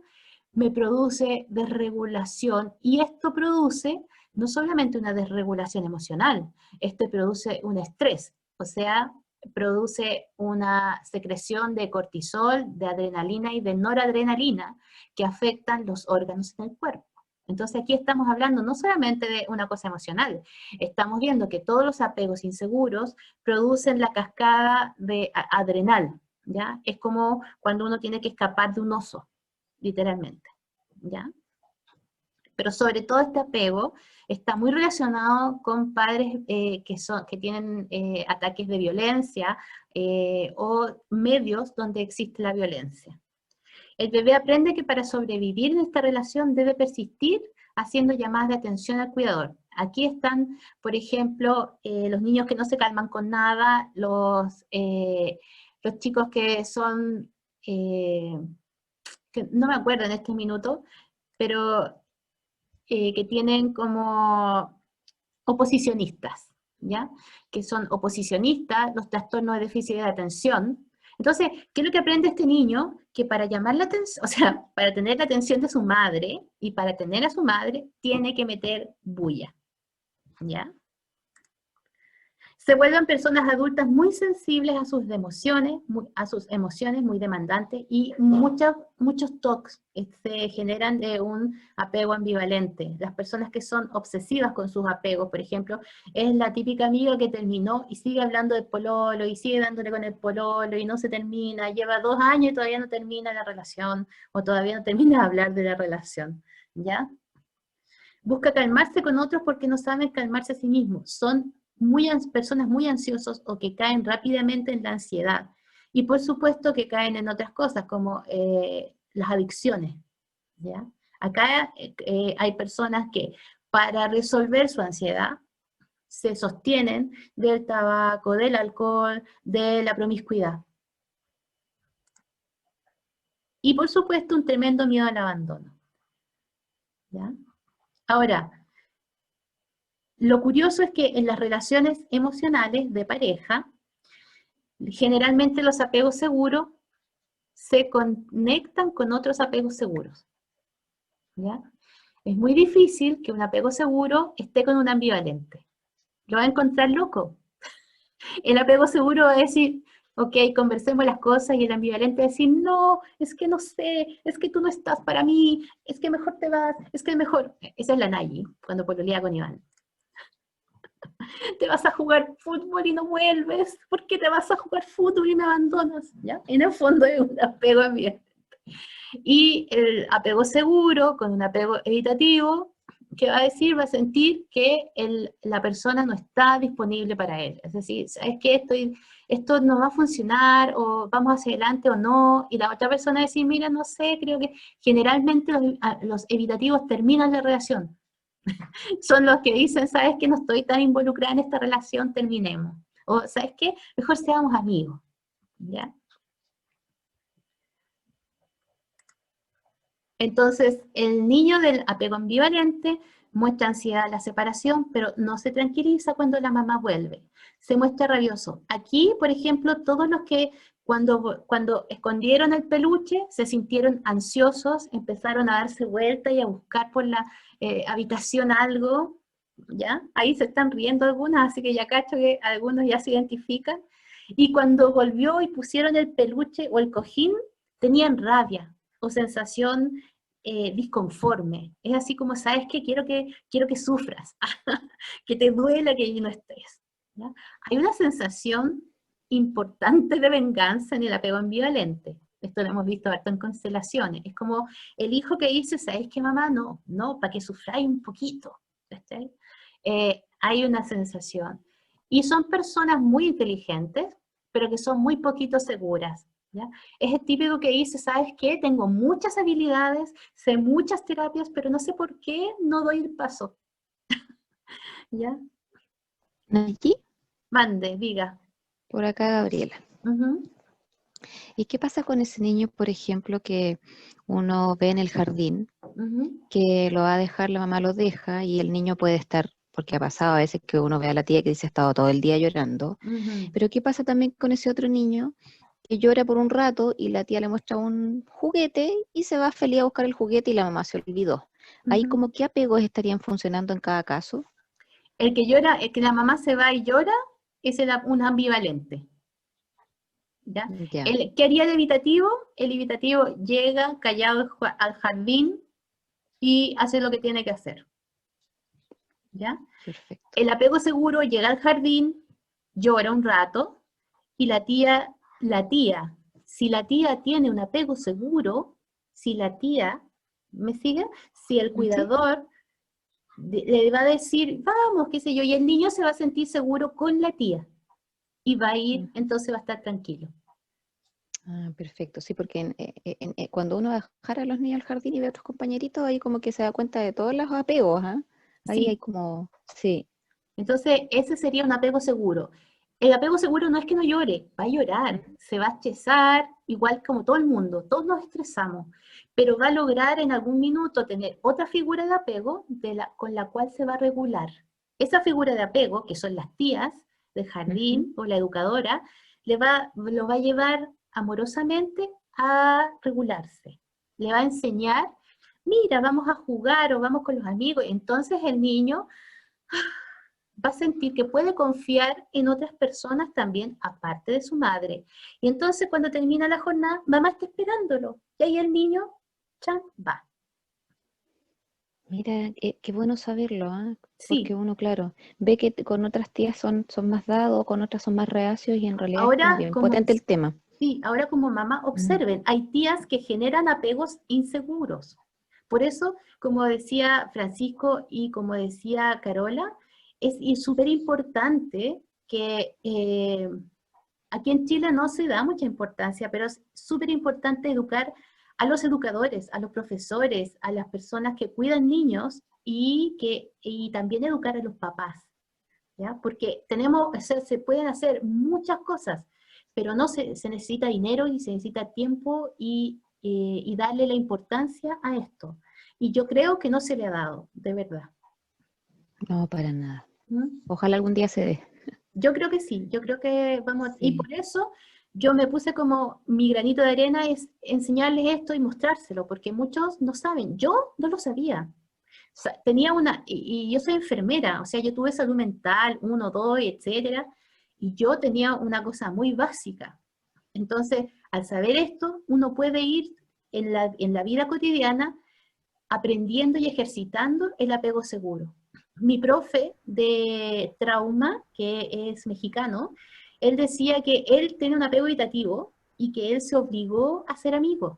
me produce desregulación, y esto produce no solamente una desregulación emocional, esto produce un estrés, o sea, produce una secreción de cortisol, de adrenalina y de noradrenalina que afectan los órganos en el cuerpo. Entonces aquí estamos hablando no solamente de una cosa emocional, estamos viendo que todos los apegos inseguros producen la cascada de adrenal, ¿ya? Es como cuando uno tiene que escapar de un oso, literalmente, ¿ya? Pero sobre todo este apego está muy relacionado con padres que tienen ataques de violencia o medios donde existe la violencia. El bebé aprende que para sobrevivir en esta relación debe persistir haciendo llamadas de atención al cuidador. Aquí están, por ejemplo, los niños que no se calman con nada, los chicos que son, que no me acuerdo en este minuto, pero que tienen como oposicionistas, ¿ya? Que son oposicionistas, los trastornos de déficit de atención. Entonces, ¿qué es lo que aprende este niño? Que para llamar la atención, o sea, para tener la atención de su madre, y para tener a su madre, tiene que meter bulla, ¿ya? Se vuelven personas adultas muy sensibles a sus emociones, muy demandantes, y muchos TOCs se generan de un apego ambivalente. Las personas que son obsesivas con sus apegos, por ejemplo, es la típica amiga que terminó y sigue hablando del pololo, y sigue dándole con el pololo, y no se termina, lleva 2 años y todavía no termina la relación, o todavía no termina de hablar de la relación, ¿ya? Busca calmarse con otros porque no saben calmarse a sí mismos. Son personas muy ansiosas o que caen rápidamente en la ansiedad. Y por supuesto que caen en otras cosas, como las adicciones, ¿ya? Acá hay personas que para resolver su ansiedad se sostienen del tabaco, del alcohol, de la promiscuidad. Y por supuesto un tremendo miedo al abandono, ¿ya? Ahora, lo curioso es que en las relaciones emocionales de pareja, generalmente los apegos seguros se conectan con otros apegos seguros, ¿ya? Es muy difícil que un apego seguro esté con un ambivalente. Lo va a encontrar loco. El apego seguro es decir, ok, conversemos las cosas, y el ambivalente es decir, no, es que no sé, es que tú no estás para mí, es que mejor te vas, es que mejor. Esa es la Nayi, cuando pololea con Iván. Te vas a jugar fútbol y no vuelves, ¿por qué te vas a jugar fútbol y me abandonas? ¿Ya? En el fondo es un apego ambivalente. Y el apego seguro, con un apego evitativo, ¿qué va a decir? Va a sentir que la persona no está disponible para él. Es decir, ¿sabes qué? Esto no va a funcionar, o vamos hacia adelante o no, y la otra persona va a decir, mira, no sé, creo que generalmente los evitativos terminan la relación. Son los que dicen, ¿sabes qué? No estoy tan involucrada en esta relación, terminemos. O, ¿sabes qué? Mejor seamos amigos, ¿ya? Entonces, el niño del apego ambivalente muestra ansiedad a la separación, pero no se tranquiliza cuando la mamá vuelve. Se muestra rabioso. Aquí, por ejemplo, todos los que cuando escondieron el peluche se sintieron ansiosos, empezaron a darse vuelta y a buscar por la habitación algo, ¿ya? Ahí se están riendo algunas, así que ya cacho que algunos ya se identifican. Y cuando volvió y pusieron el peluche o el cojín, tenían rabia o sensación disconforme. Es así como, ¿sabes qué? Quiero que sufras, que te duela que no estés, ¿ya? Hay una sensación importante de venganza en el apego ambivalente. Esto lo hemos visto harto en constelaciones. Es como el hijo que dice, ¿sabes qué, mamá? No, para que sufráis un poquito. Hay una sensación. Y son personas muy inteligentes, pero que son muy poquito seguras. ¿Ya? Es el típico que dice, ¿sabes qué? Tengo muchas habilidades, sé muchas terapias, pero no sé por qué no doy el paso. ¿Ya? Nayí, Mande, diga. por acá Gabriela. Ujú, ¿Y qué pasa con ese niño, por ejemplo, que uno ve en el jardín, ujú, que lo va a dejar, la mamá lo deja y el niño puede estar, porque ha pasado a veces que uno ve a la tía que dice ha estado todo el día llorando, ujú. pero ¿qué pasa también con ese otro niño que llora por un rato y la tía le muestra un juguete y se va feliz a buscar el juguete y la mamá se olvidó? Ahí Ujú. como qué apegos estarían funcionando en cada caso. El que llora, el que la mamá se va y llora, es un ambivalente. ¿Ya? Ya, ¿Qué haría el evitativo? El evitativo llega callado al jardín y hace lo que tiene que hacer. ¿Ya? perfecto. El apego seguro llega al jardín, llora un rato, y si la tía tiene un apego seguro, si la tía, ¿me sigue? Si el ¿Sí? cuidador le va a decir, vamos, qué sé yo, y el niño se va a sentir seguro con la tía, y va a ir, entonces va a estar tranquilo. Ah, perfecto, sí, porque cuando uno va a dejar a los niños al jardín y ve a otros compañeritos, ahí como que se da cuenta de todos los apegos, ¿ah? Ahí hay Sí, como, sí, entonces ese sería un apego seguro. El apego seguro no es que no llore, va a llorar, se va a estresar, igual como todo el mundo, todos nos estresamos, pero va a lograr en algún minuto tener otra figura de apego con la cual se va a regular. Esa figura de apego, que son las tías del ujú, jardín o la educadora, lo va a llevar amorosamente a regularse. Le va a enseñar, mira, vamos a jugar o vamos con los amigos. Entonces el niño va a sentir que puede confiar en otras personas también, aparte de su madre. Y entonces cuando termina la jornada, mamá está esperándolo. Y ahí el niño, chan, va. Mira, qué bueno saberlo, ¿ah? Porque Sí, uno, claro, ve que con otras tías son más dados, con otras son más reacios y en realidad es como ahora bien como, potente el tema. sí, ahora como mamá, Mm, observen, hay tías que generan apegos inseguros. Por eso, como decía Francisco y como decía Carola, es súper importante que aquí en Chile no se da mucha importancia, pero es súper importante educar a los educadores, a los profesores, a las personas que cuidan niños y también educar a los papás, ¿ya? Porque se pueden hacer muchas cosas, pero no se necesita dinero y se necesita tiempo y darle la importancia a esto. Y yo creo que no se le ha dado, de verdad. no, para nada. ¿Mm? Ojalá algún día se dé. Yo creo que sí, yo creo que vamos, y Sí. por eso yo me puse como mi granito de arena es enseñarles esto y mostrárselo, porque muchos no saben, yo no lo sabía. O sea, y yo soy enfermera, o sea, yo tuve salud mental, 1, 2, etcétera, y yo tenía una cosa muy básica. Entonces, al saber esto, uno puede ir en la vida cotidiana aprendiendo y ejercitando el apego seguro. Mi profe de trauma, que es mexicano, él decía que él tiene un apego evitativo y que él se obligó a ser amigo.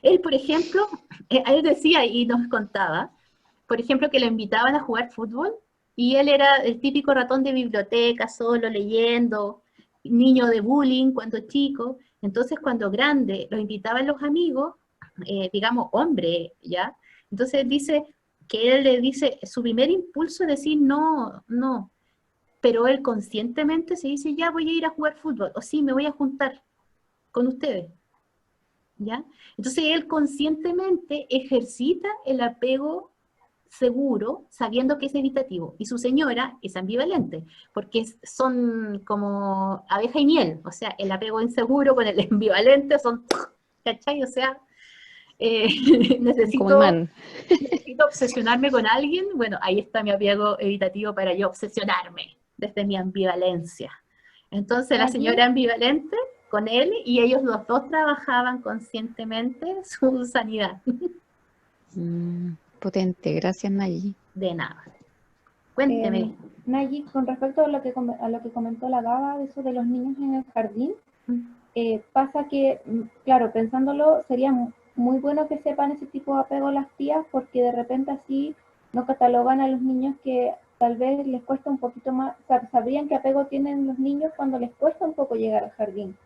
Él, por ejemplo, él decía y nos contaba, por ejemplo, que lo invitaban a jugar fútbol y él era el típico ratón de biblioteca, solo leyendo, niño de bullying cuando chico. Entonces, cuando grande, lo invitaban los amigos, digamos, hombre, ¿ya? Entonces dice que él le dice, su primer impulso es decir no, no, pero él conscientemente se dice, ya voy a ir a jugar fútbol, o sí, me voy a juntar con ustedes, ¿ya? Entonces él conscientemente ejercita el apego seguro, sabiendo que es evitativo. Y su señora es ambivalente, porque son como abeja y miel, o sea, el apego inseguro con el ambivalente son, ¿cachai? O sea, eh, Como necesito, imán. necesito obsesionarme con alguien, bueno, ahí está mi apego evitativo para yo obsesionarme desde mi ambivalencia. Entonces la Allí, señora ambivalente con él y ellos los dos trabajaban conscientemente su sanidad. Potente, gracias Nayi. De nada. Cuénteme. Nayi, con respecto a a lo que comentó la Gaba, de eso de los niños en el jardín, pasa que, claro, pensándolo, sería muy bueno que sepan ese tipo de apego las tías, porque de repente así no catalogan a los niños que tal vez les cuesta un poquito más, sabrían qué apego tienen los niños cuando les cuesta un poco llegar al jardín.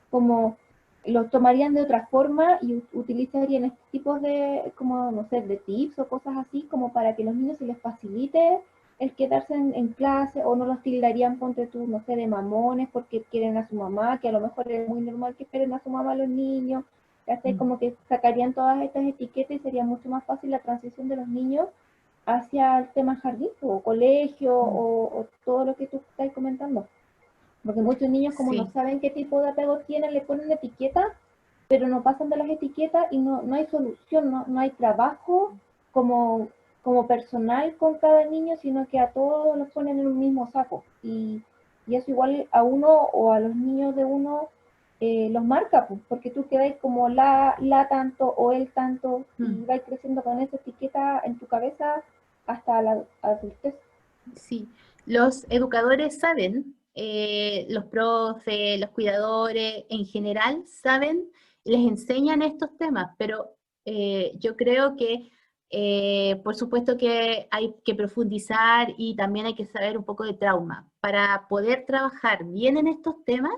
Como los tomarían de otra forma y utilizarían este tipo de, como, no sé, de tips o cosas así, como para que los niños se les facilite el quedarse en clase, o no los tildarían, ponte tú, no sé, de mamones porque quieren a su mamá, que a lo mejor es muy normal que esperen a su mamá los niños, como que sacarían todas estas etiquetas y sería mucho más fácil la transición de los niños hacia el tema jardín o colegio o todo lo que tú estás comentando. Porque muchos niños, como no saben qué tipo de apego tienen, le ponen etiquetas, pero no pasan de las etiquetas y no hay solución, no hay trabajo como personal con cada niño, sino que a todos los ponen en un mismo saco. Y eso igual a uno o a los niños de uno los marca, pues, porque tú quedas como la tanto o el tanto y vas creciendo con esa etiqueta en tu cabeza hasta la adultez. Sí, los educadores saben, los profes, los cuidadores en general saben, les enseñan estos temas, pero yo creo que por supuesto que hay que profundizar y también hay que saber un poco de trauma. Para poder trabajar bien en estos temas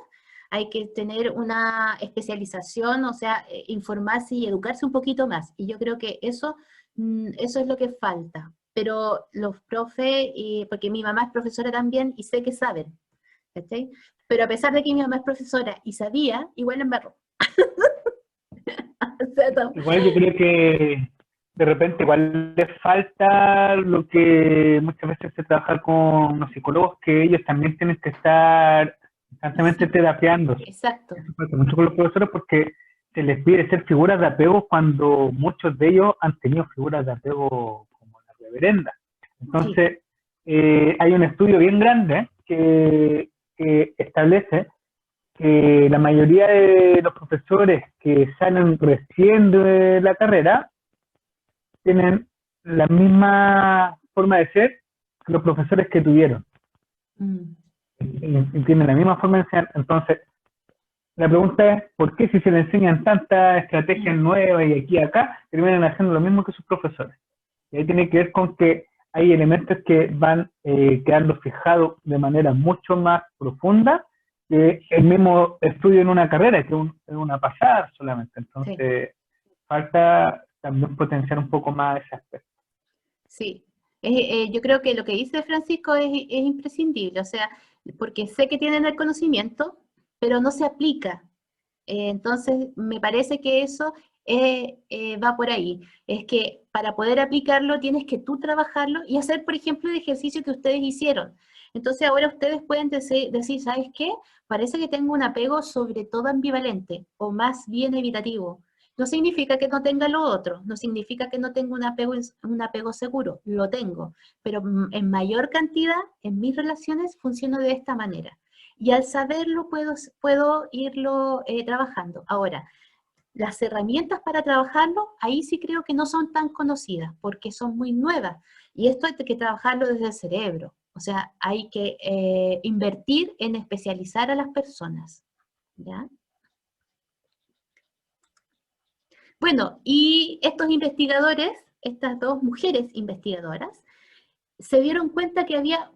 hay que tener una especialización, o sea, informarse y educarse un poquito más. Y yo creo que eso es lo que falta. Pero los profes, porque mi mamá es profesora también y sé que saben, ¿cachai? Pero a pesar de que mi mamá es profesora y sabía, igual embarró. Igual yo creo que de repente igual les falta lo que muchas veces se trabaja con los psicólogos, que ellos también tienen que estar constantemente terapiándose. Exacto. Eso pasa mucho con los profesores porque se les pide ser figuras de apego cuando muchos de ellos han tenido figuras de apego como la reverenda. Entonces, hay un estudio bien grande que establece que la mayoría de los profesores que salen recién de la carrera tienen la misma forma de ser que los profesores que tuvieron. Y tienen la misma forma de enseñar. Entonces, la pregunta es, ¿por qué si se le enseñan tantas estrategias nuevas y aquí y acá, terminan haciendo lo mismo que sus profesores? Y ahí tiene que ver con que hay elementos que van quedando fijados de manera mucho más profunda que el mismo estudio en una carrera, que es una pasada solamente. Entonces, falta también potenciar un poco más ese aspecto. Sí, yo creo que lo que dice Francisco es imprescindible, o sea, porque sé que tienen el conocimiento, pero no se aplica. Entonces, me parece que eso va por ahí. Es que para poder aplicarlo tienes que tú trabajarlo y hacer, por ejemplo, el ejercicio que ustedes hicieron. Entonces, ahora ustedes pueden decir, ¿sabes qué? Parece que tengo un apego sobre todo ambivalente o más bien evitativo. No significa que no tenga lo otro, no significa que no tenga un apego seguro, lo tengo, pero en mayor cantidad en mis relaciones funciona de esta manera. Y al saberlo puedo irlo trabajando. Ahora, las herramientas para trabajarlo, ahí sí creo que no son tan conocidas, porque son muy nuevas. Y esto hay que trabajarlo desde el cerebro. O sea, hay que invertir en especializar a las personas. ¿Ya? Bueno, y estos investigadores, estas dos mujeres investigadoras, se dieron cuenta que había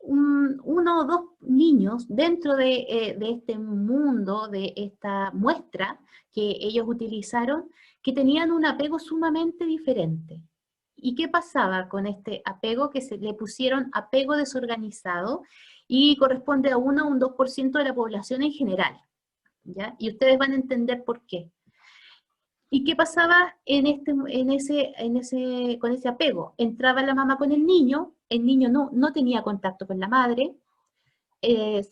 uno o dos niños dentro de este mundo, de esta muestra que ellos utilizaron, que tenían un apego sumamente diferente. ¿Y qué pasaba con este apego? Que se le pusieron apego desorganizado y corresponde a 1 o un 2% de la población en general. ¿Ya? Y ustedes van a entender por qué. ¿Y qué pasaba con ese apego? Entraba la mamá con el niño no tenía contacto con la madre,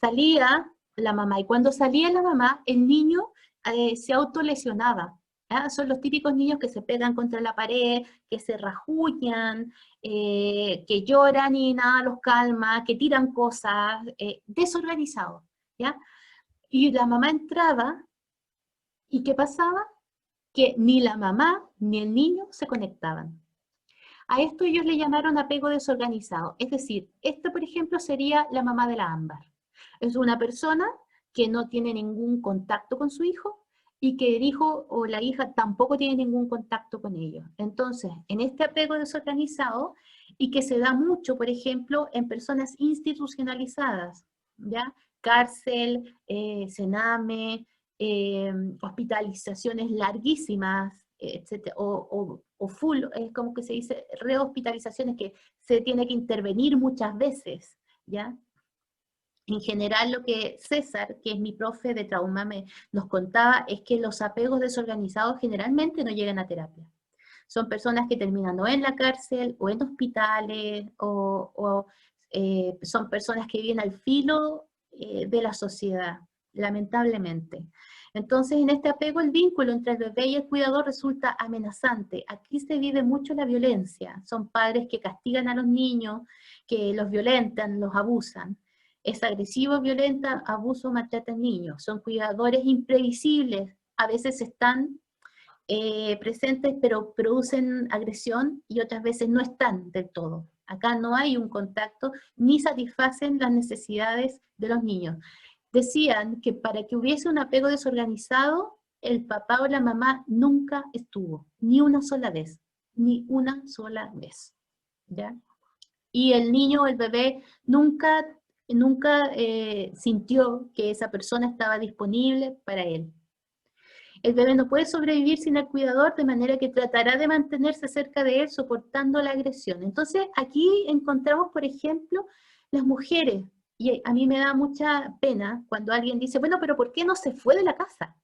salía la mamá, y cuando salía la mamá, el niño se autolesionaba. ¿Ya? Son los típicos niños que se pegan contra la pared, que se rajuñan, que lloran y nada los calma, que tiran cosas, desorganizados. ¿Ya? Y la mamá entraba, ¿y qué pasaba? Que ni la mamá ni el niño se conectaban. A esto ellos le llamaron apego desorganizado. Es decir, esta, por ejemplo, sería la mamá de la Ámbar. Es una persona que no tiene ningún contacto con su hijo y que el hijo o la hija tampoco tiene ningún contacto con ellos. Entonces, en este apego desorganizado, y que se da mucho, por ejemplo, en personas institucionalizadas, ¿ya? Cárcel, Sename, hospitalizaciones larguísimas, etcétera, o full, es como que se dice, rehospitalizaciones que se tiene que intervenir muchas veces, ¿ya? En general lo que César, que es mi profe de trauma, nos contaba es que los apegos desorganizados generalmente no llegan a terapia. Son personas que terminan o en la cárcel, o en hospitales, son personas que viven al filo de la sociedad, lamentablemente. Entonces, en este apego, el vínculo entre el bebé y el cuidador resulta amenazante. Aquí se vive mucho la violencia. Son padres que castigan a los niños, que los violentan, los abusan. Es agresivo, violenta, abuso, maltrata al niño. Son cuidadores imprevisibles. A veces están presentes, pero producen agresión, y otras veces no están del todo. Acá no hay un contacto, ni satisfacen las necesidades de los niños. Decían que para que hubiese un apego desorganizado, el papá o la mamá nunca estuvo, ni una sola vez, ni una sola vez, ¿ya? Y el niño o el bebé nunca sintió que esa persona estaba disponible para él. El bebé no puede sobrevivir sin el cuidador, de manera que tratará de mantenerse cerca de él, soportando la agresión. Entonces, aquí encontramos, por ejemplo, las mujeres, y a mí me da mucha pena cuando alguien dice, bueno, pero ¿por qué no se fue de la casa?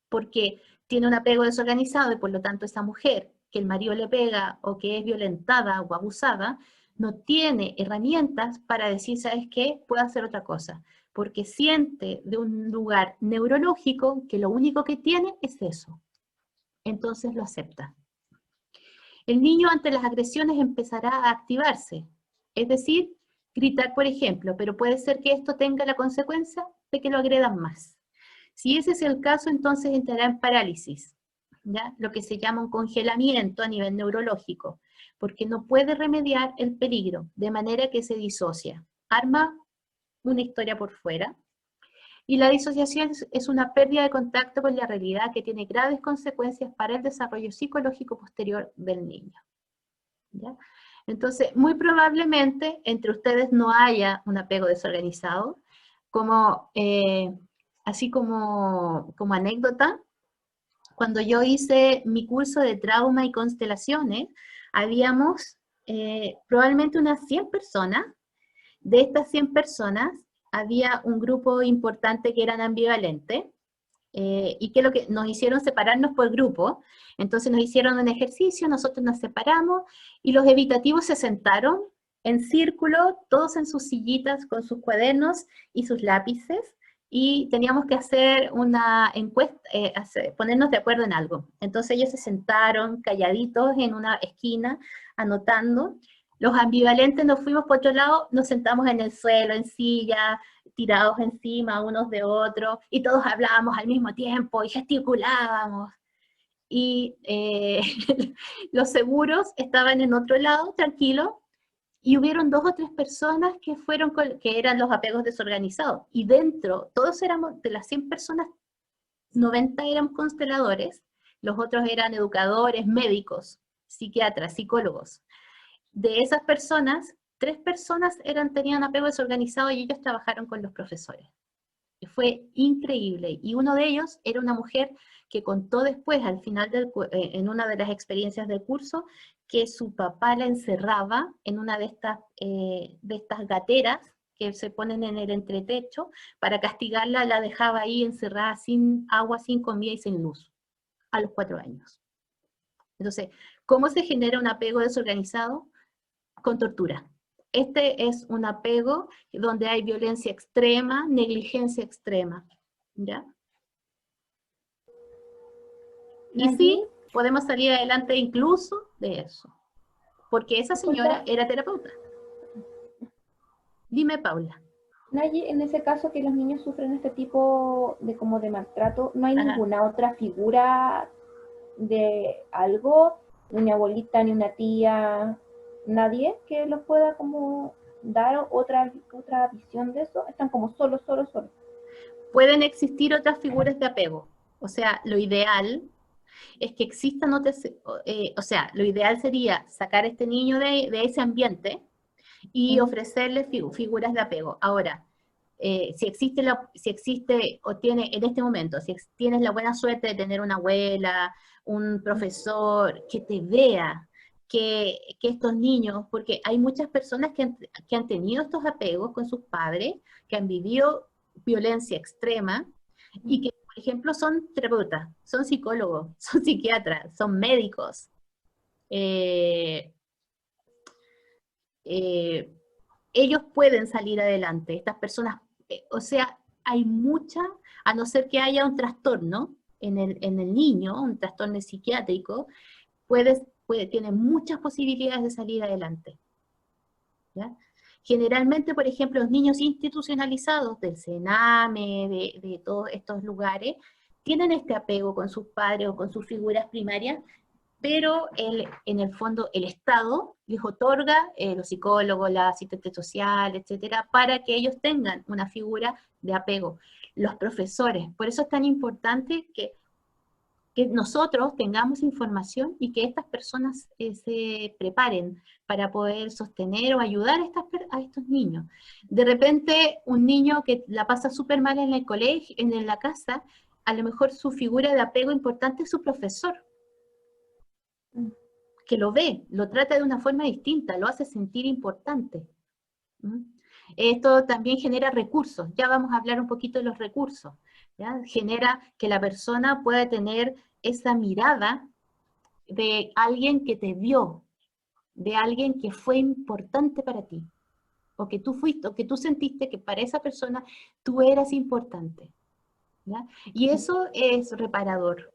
Porque tiene un apego desorganizado, y por lo tanto esa mujer, que el marido le pega, o que es violentada o abusada, no tiene herramientas para decir, ¿sabes qué? Puedo hacer otra cosa. Porque siente de un lugar neurológico que lo único que tiene es eso. Entonces lo acepta. El niño ante las agresiones empezará a activarse, es decir, gritar, por ejemplo, pero puede ser que esto tenga la consecuencia de que lo agredan más. Si ese es el caso, entonces entrará en parálisis, ¿ya? Lo que se llama un congelamiento a nivel neurológico, porque no puede remediar el peligro, de manera que se disocia. Arma una historia por fuera, y la disociación es una pérdida de contacto con la realidad que tiene graves consecuencias para el desarrollo psicológico posterior del niño, ¿ya? Entonces, muy probablemente entre ustedes no haya un apego desorganizado, así como anécdota, cuando yo hice mi curso de trauma y constelaciones, habíamos probablemente unas 100 personas. De estas 100 personas, había un grupo importante que eran ambivalentes, y que lo que nos hicieron separarnos por grupo. Entonces nos hicieron un ejercicio, nosotros nos separamos, y los evitativos se sentaron en círculo, todos en sus sillitas con sus cuadernos y sus lápices, y teníamos que hacer una encuesta, ponernos de acuerdo en algo. Entonces ellos se sentaron calladitos en una esquina, anotando. Los ambivalentes nos fuimos por otro lado, nos sentamos en el suelo, en silla, tirados encima unos de otros, y todos hablábamos al mismo tiempo, y gesticulábamos. Y los seguros estaban en otro lado, tranquilos, y hubieron 2 o 3 personas que eran los apegos desorganizados. Y dentro, todos éramos, de las 100 personas, 90 eran consteladores, los otros eran educadores, médicos, psiquiatras, psicólogos. De esas personas, 3 personas tenían apego desorganizado, y ellos trabajaron con los profesores. Y fue increíble. Y uno de ellos era una mujer que contó después, al final en una de las experiencias del curso, que su papá la encerraba en una de estas gateras que se ponen en el entretecho. Para castigarla, la dejaba ahí encerrada, sin agua, sin comida y sin luz, a los 4 años. Entonces, ¿cómo se genera un apego desorganizado? Con tortura. Este es un apego donde hay violencia extrema, negligencia extrema, ¿ya? Y sí, podemos salir adelante incluso de eso, porque esa señora era terapeuta. Dime, Paula. Nayi, en ese caso que los niños sufren este tipo de maltrato, ¿no hay ninguna otra figura de algo? Ni una abuelita, ni una tía, nadie que los pueda como dar otra visión de eso. Están como solos. Pueden existir otras figuras de apego. O sea, lo ideal es que existan otras, lo ideal sería sacar a este niño de ese ambiente y ofrecerle figuras de apego. Ahora, si existe o tiene en este momento, si tienes la buena suerte de tener una abuela, un profesor que te vea, que estos niños, porque hay muchas personas que han tenido estos apegos con sus padres, que han vivido violencia extrema, y que, por ejemplo, son terapeutas, son psicólogos, son psiquiatras, son médicos. Ellos pueden salir adelante, estas personas, o sea, hay mucha, a no ser que haya un trastorno en el niño, un trastorno psiquiátrico, tiene muchas posibilidades de salir adelante. ¿Ya? Generalmente, por ejemplo, los niños institucionalizados del CENAME, de todos estos lugares, tienen este apego con sus padres o con sus figuras primarias, pero en el fondo el Estado les otorga los psicólogos, la asistente social, etcétera, para que ellos tengan una figura de apego. Los profesores, por eso es tan importante que nosotros tengamos información y que estas personas se preparen para poder sostener o ayudar a estos niños. De repente, un niño que la pasa súper mal en el colegio, en la casa, a lo mejor su figura de apego importante es su profesor, que lo ve, lo trata de una forma distinta, lo hace sentir importante. Esto también genera recursos, ya vamos a hablar un poquito de los recursos, ¿ya? Genera que la persona pueda tener esa mirada de alguien que te vio, de alguien que fue importante para ti, o que tú fuiste, o que tú sentiste que para esa persona tú eras importante, ¿ya? Y eso es reparador.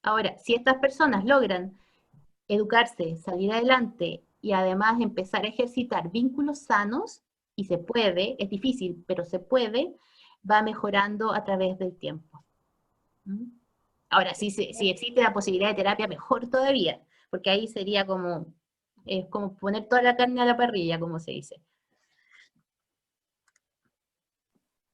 Ahora, si estas personas logran educarse, salir adelante y además empezar a ejercitar vínculos sanos, y se puede, es difícil, pero se puede, va mejorando a través del tiempo. Ahora, si existe la posibilidad de terapia, mejor todavía, porque ahí sería como poner toda la carne a la parrilla, como se dice.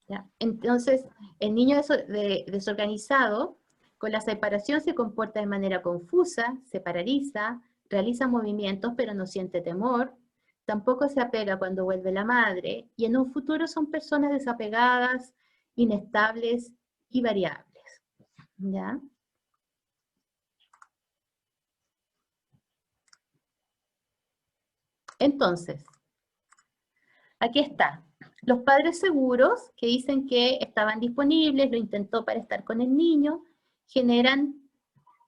¿Ya? Entonces, el niño desorganizado, con la separación se comporta de manera confusa, se paraliza, realiza movimientos pero no siente temor, tampoco se apega cuando vuelve la madre, y en un futuro son personas desapegadas, inestables y variables. ¿Ya? Entonces, aquí está. Los padres seguros, que dicen que estaban disponibles, lo intentó para estar con el niño, generan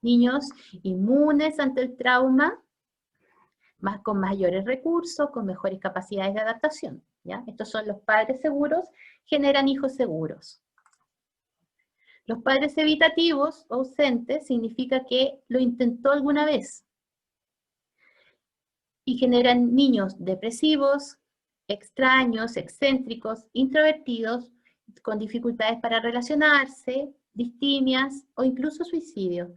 niños inmunes ante el trauma, con mayores recursos, con mejores capacidades de adaptación. ¿Ya? Estos son los padres seguros, generan hijos seguros. Los padres evitativos o ausentes significa que lo intentó alguna vez. Y generan niños depresivos, extraños, excéntricos, introvertidos, con dificultades para relacionarse, distimias o incluso suicidio.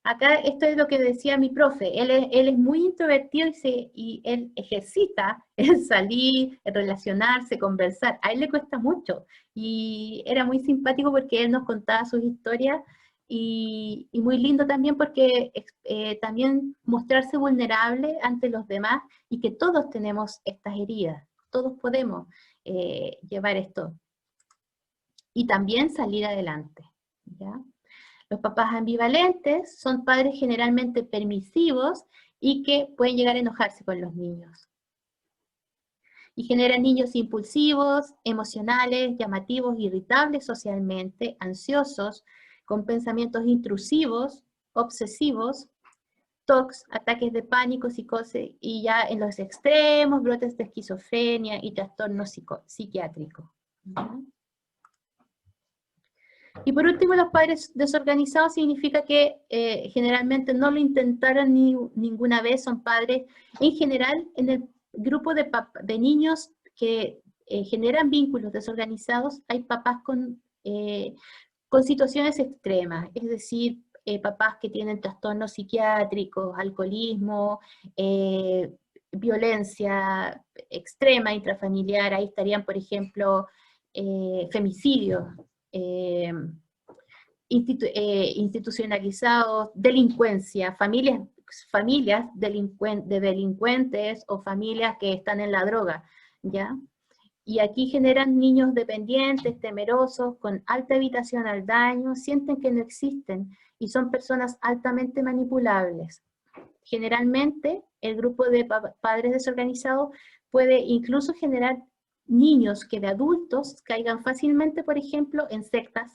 Acá esto es lo que decía mi profe, él es muy introvertido y él ejercita el salir, el relacionarse, conversar, a él le cuesta mucho, y era muy simpático porque él nos contaba sus historias, y muy lindo también porque también mostrarse vulnerable ante los demás, y que todos tenemos estas heridas, todos podemos llevar esto, y también salir adelante, ¿ya? Los papás ambivalentes son padres generalmente permisivos y que pueden llegar a enojarse con los niños. Y generan niños impulsivos, emocionales, llamativos, irritables socialmente, ansiosos, con pensamientos intrusivos, obsesivos, TOCs, ataques de pánico, psicosis, y ya en los extremos, brotes de esquizofrenia y trastorno psiquiátrico. Y por último, los padres desorganizados significa que generalmente no lo intentaron ninguna vez, son padres, en general, en el grupo de niños que generan vínculos desorganizados, hay papás con situaciones extremas, es decir, papás que tienen trastornos psiquiátricos, alcoholismo, violencia extrema intrafamiliar, ahí estarían, por ejemplo, femicidios, institucionalizados, delincuencia, familias de delincuentes o familias que están en la droga, ¿ya? Y aquí generan niños dependientes, temerosos, con alta evitación al daño, sienten que no existen y son personas altamente manipulables. Generalmente, el grupo de padres desorganizados puede incluso generar niños que de adultos caigan fácilmente, por ejemplo, en sectas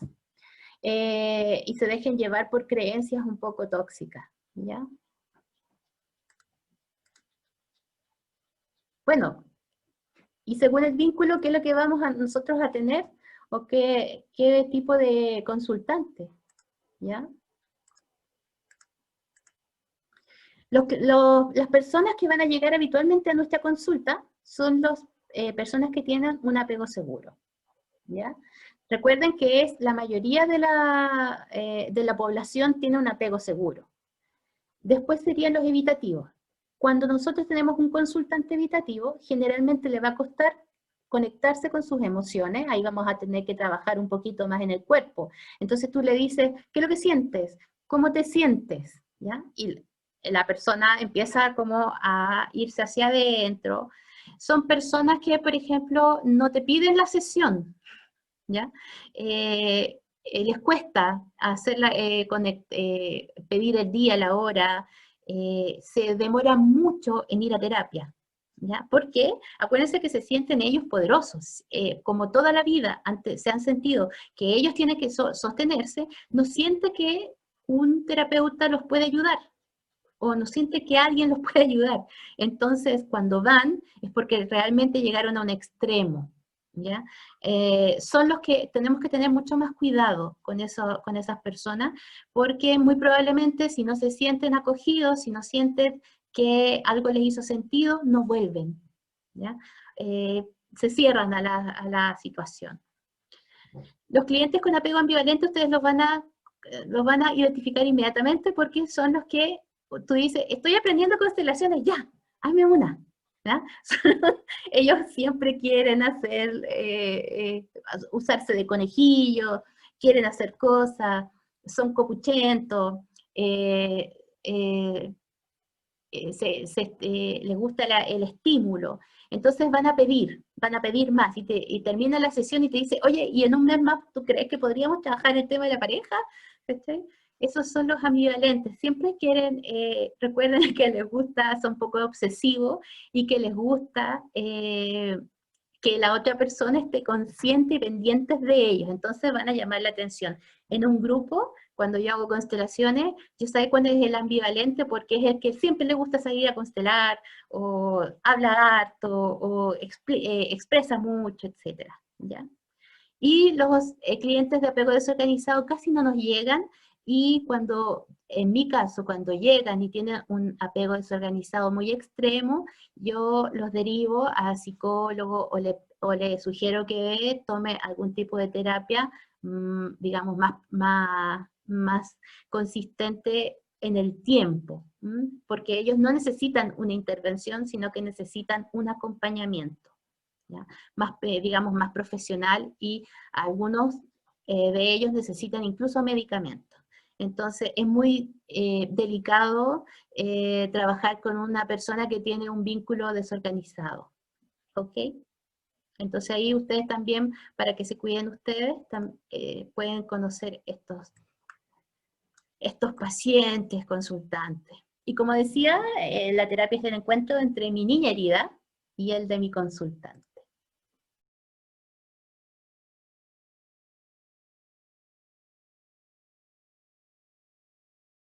y se dejen llevar por creencias un poco tóxicas, ¿ya? Bueno, y según el vínculo, ¿qué es lo que vamos a nosotros a tener? ¿O qué tipo de consultante? ¿Ya? Las personas que van a llegar habitualmente a nuestra consulta son las personas que tienen un apego seguro. ¿Ya? Recuerden que es la mayoría de la población tiene un apego seguro. Después serían los evitativos. Cuando nosotros tenemos un consultante evitativo, generalmente le va a costar conectarse con sus emociones, ahí vamos a tener que trabajar un poquito más en el cuerpo. Entonces tú le dices, ¿qué es lo que sientes? ¿Cómo te sientes? ¿Ya? Y la persona empieza como a irse hacia adentro. Son personas que, por ejemplo, no te piden la sesión, ¿ya? Les cuesta hacerla, pedir el día, la hora, se demora mucho en ir a terapia, ¿ya? Porque acuérdense que se sienten ellos poderosos, como toda la vida antes se han sentido que ellos tienen que sostenerse, no siente que un terapeuta los puede ayudar, o no siente que alguien los puede ayudar. Entonces, cuando van, es porque realmente llegaron a un extremo, ¿ya? Son los que tenemos que tener mucho más cuidado con esas personas, porque muy probablemente si no se sienten acogidos, si no sienten que algo les hizo sentido, no vuelven, ¿ya? Se cierran a la situación. Los clientes con apego ambivalente ustedes los van a identificar inmediatamente porque son los que tú dices, estoy aprendiendo constelaciones, ya, hazme una. ¿Ya? Ellos siempre quieren hacer, usarse de conejillo, quieren hacer cosas, son copuchentos, les gusta el estímulo. Entonces van a pedir más, y termina la sesión y te dice, oye, ¿y en un mes más tú crees que podríamos trabajar el tema de la pareja? ¿Cachai? Esos son los ambivalentes, siempre quieren, recuerden que les gusta, son un poco obsesivos, y que les gusta que la otra persona esté consciente y pendiente de ellos, entonces van a llamar la atención. En un grupo, cuando yo hago constelaciones, yo sé cuándo es el ambivalente, porque es el que siempre le gusta salir a constelar, o habla harto, o expresa mucho, etc. ¿Ya? Y los clientes de apego desorganizado casi no nos llegan, y cuando, en mi caso, cuando llegan y tienen un apego desorganizado muy extremo, yo los derivo a psicólogo o le sugiero que tome algún tipo de terapia, digamos, más consistente en el tiempo, porque ellos no necesitan una intervención, sino que necesitan un acompañamiento, ¿ya? Más, digamos, más profesional, y algunos de ellos necesitan incluso medicamentos. Entonces es muy delicado trabajar con una persona que tiene un vínculo desorganizado, ¿ok? Entonces ahí ustedes también, para que se cuiden ustedes, pueden conocer estos pacientes, consultantes. Y como decía, la terapia es el encuentro entre mi niña herida y el de mi consultante.